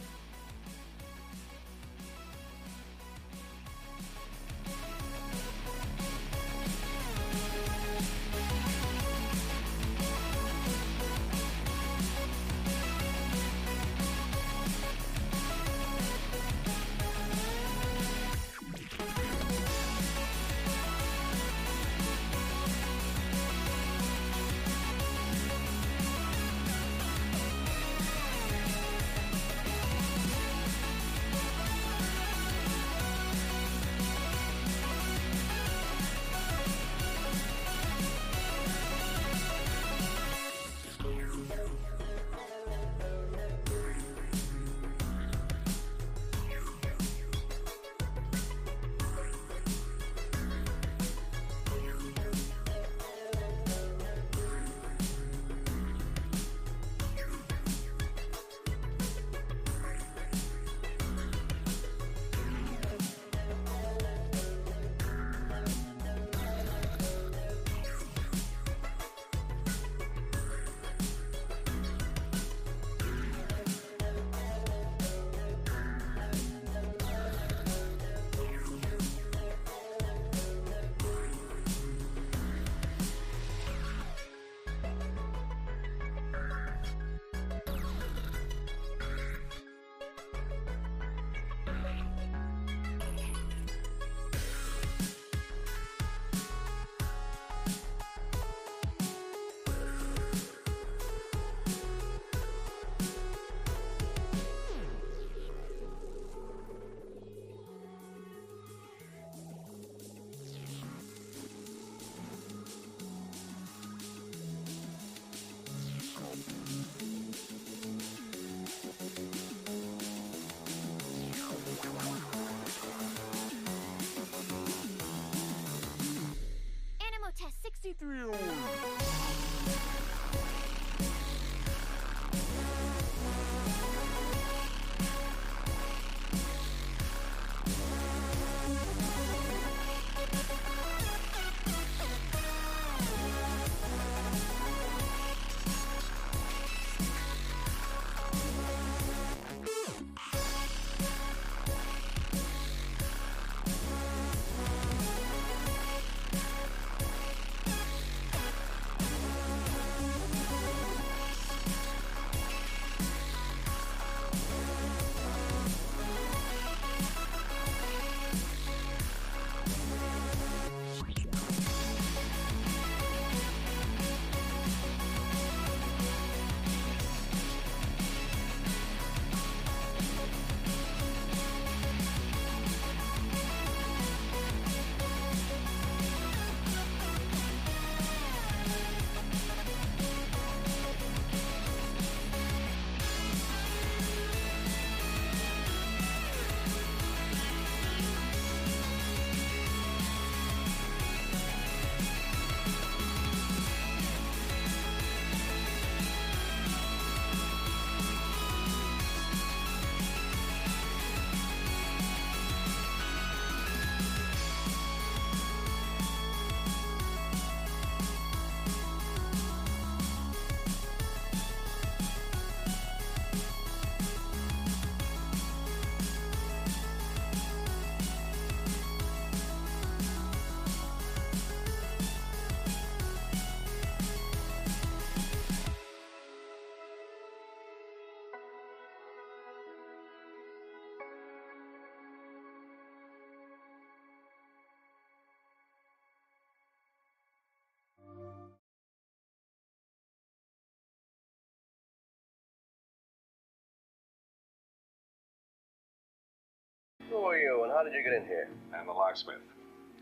are you, and how did you get in here? I'm a locksmith.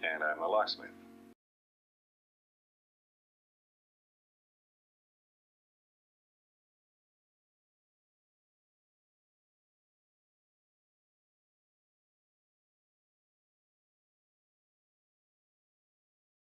And I'm a locksmith.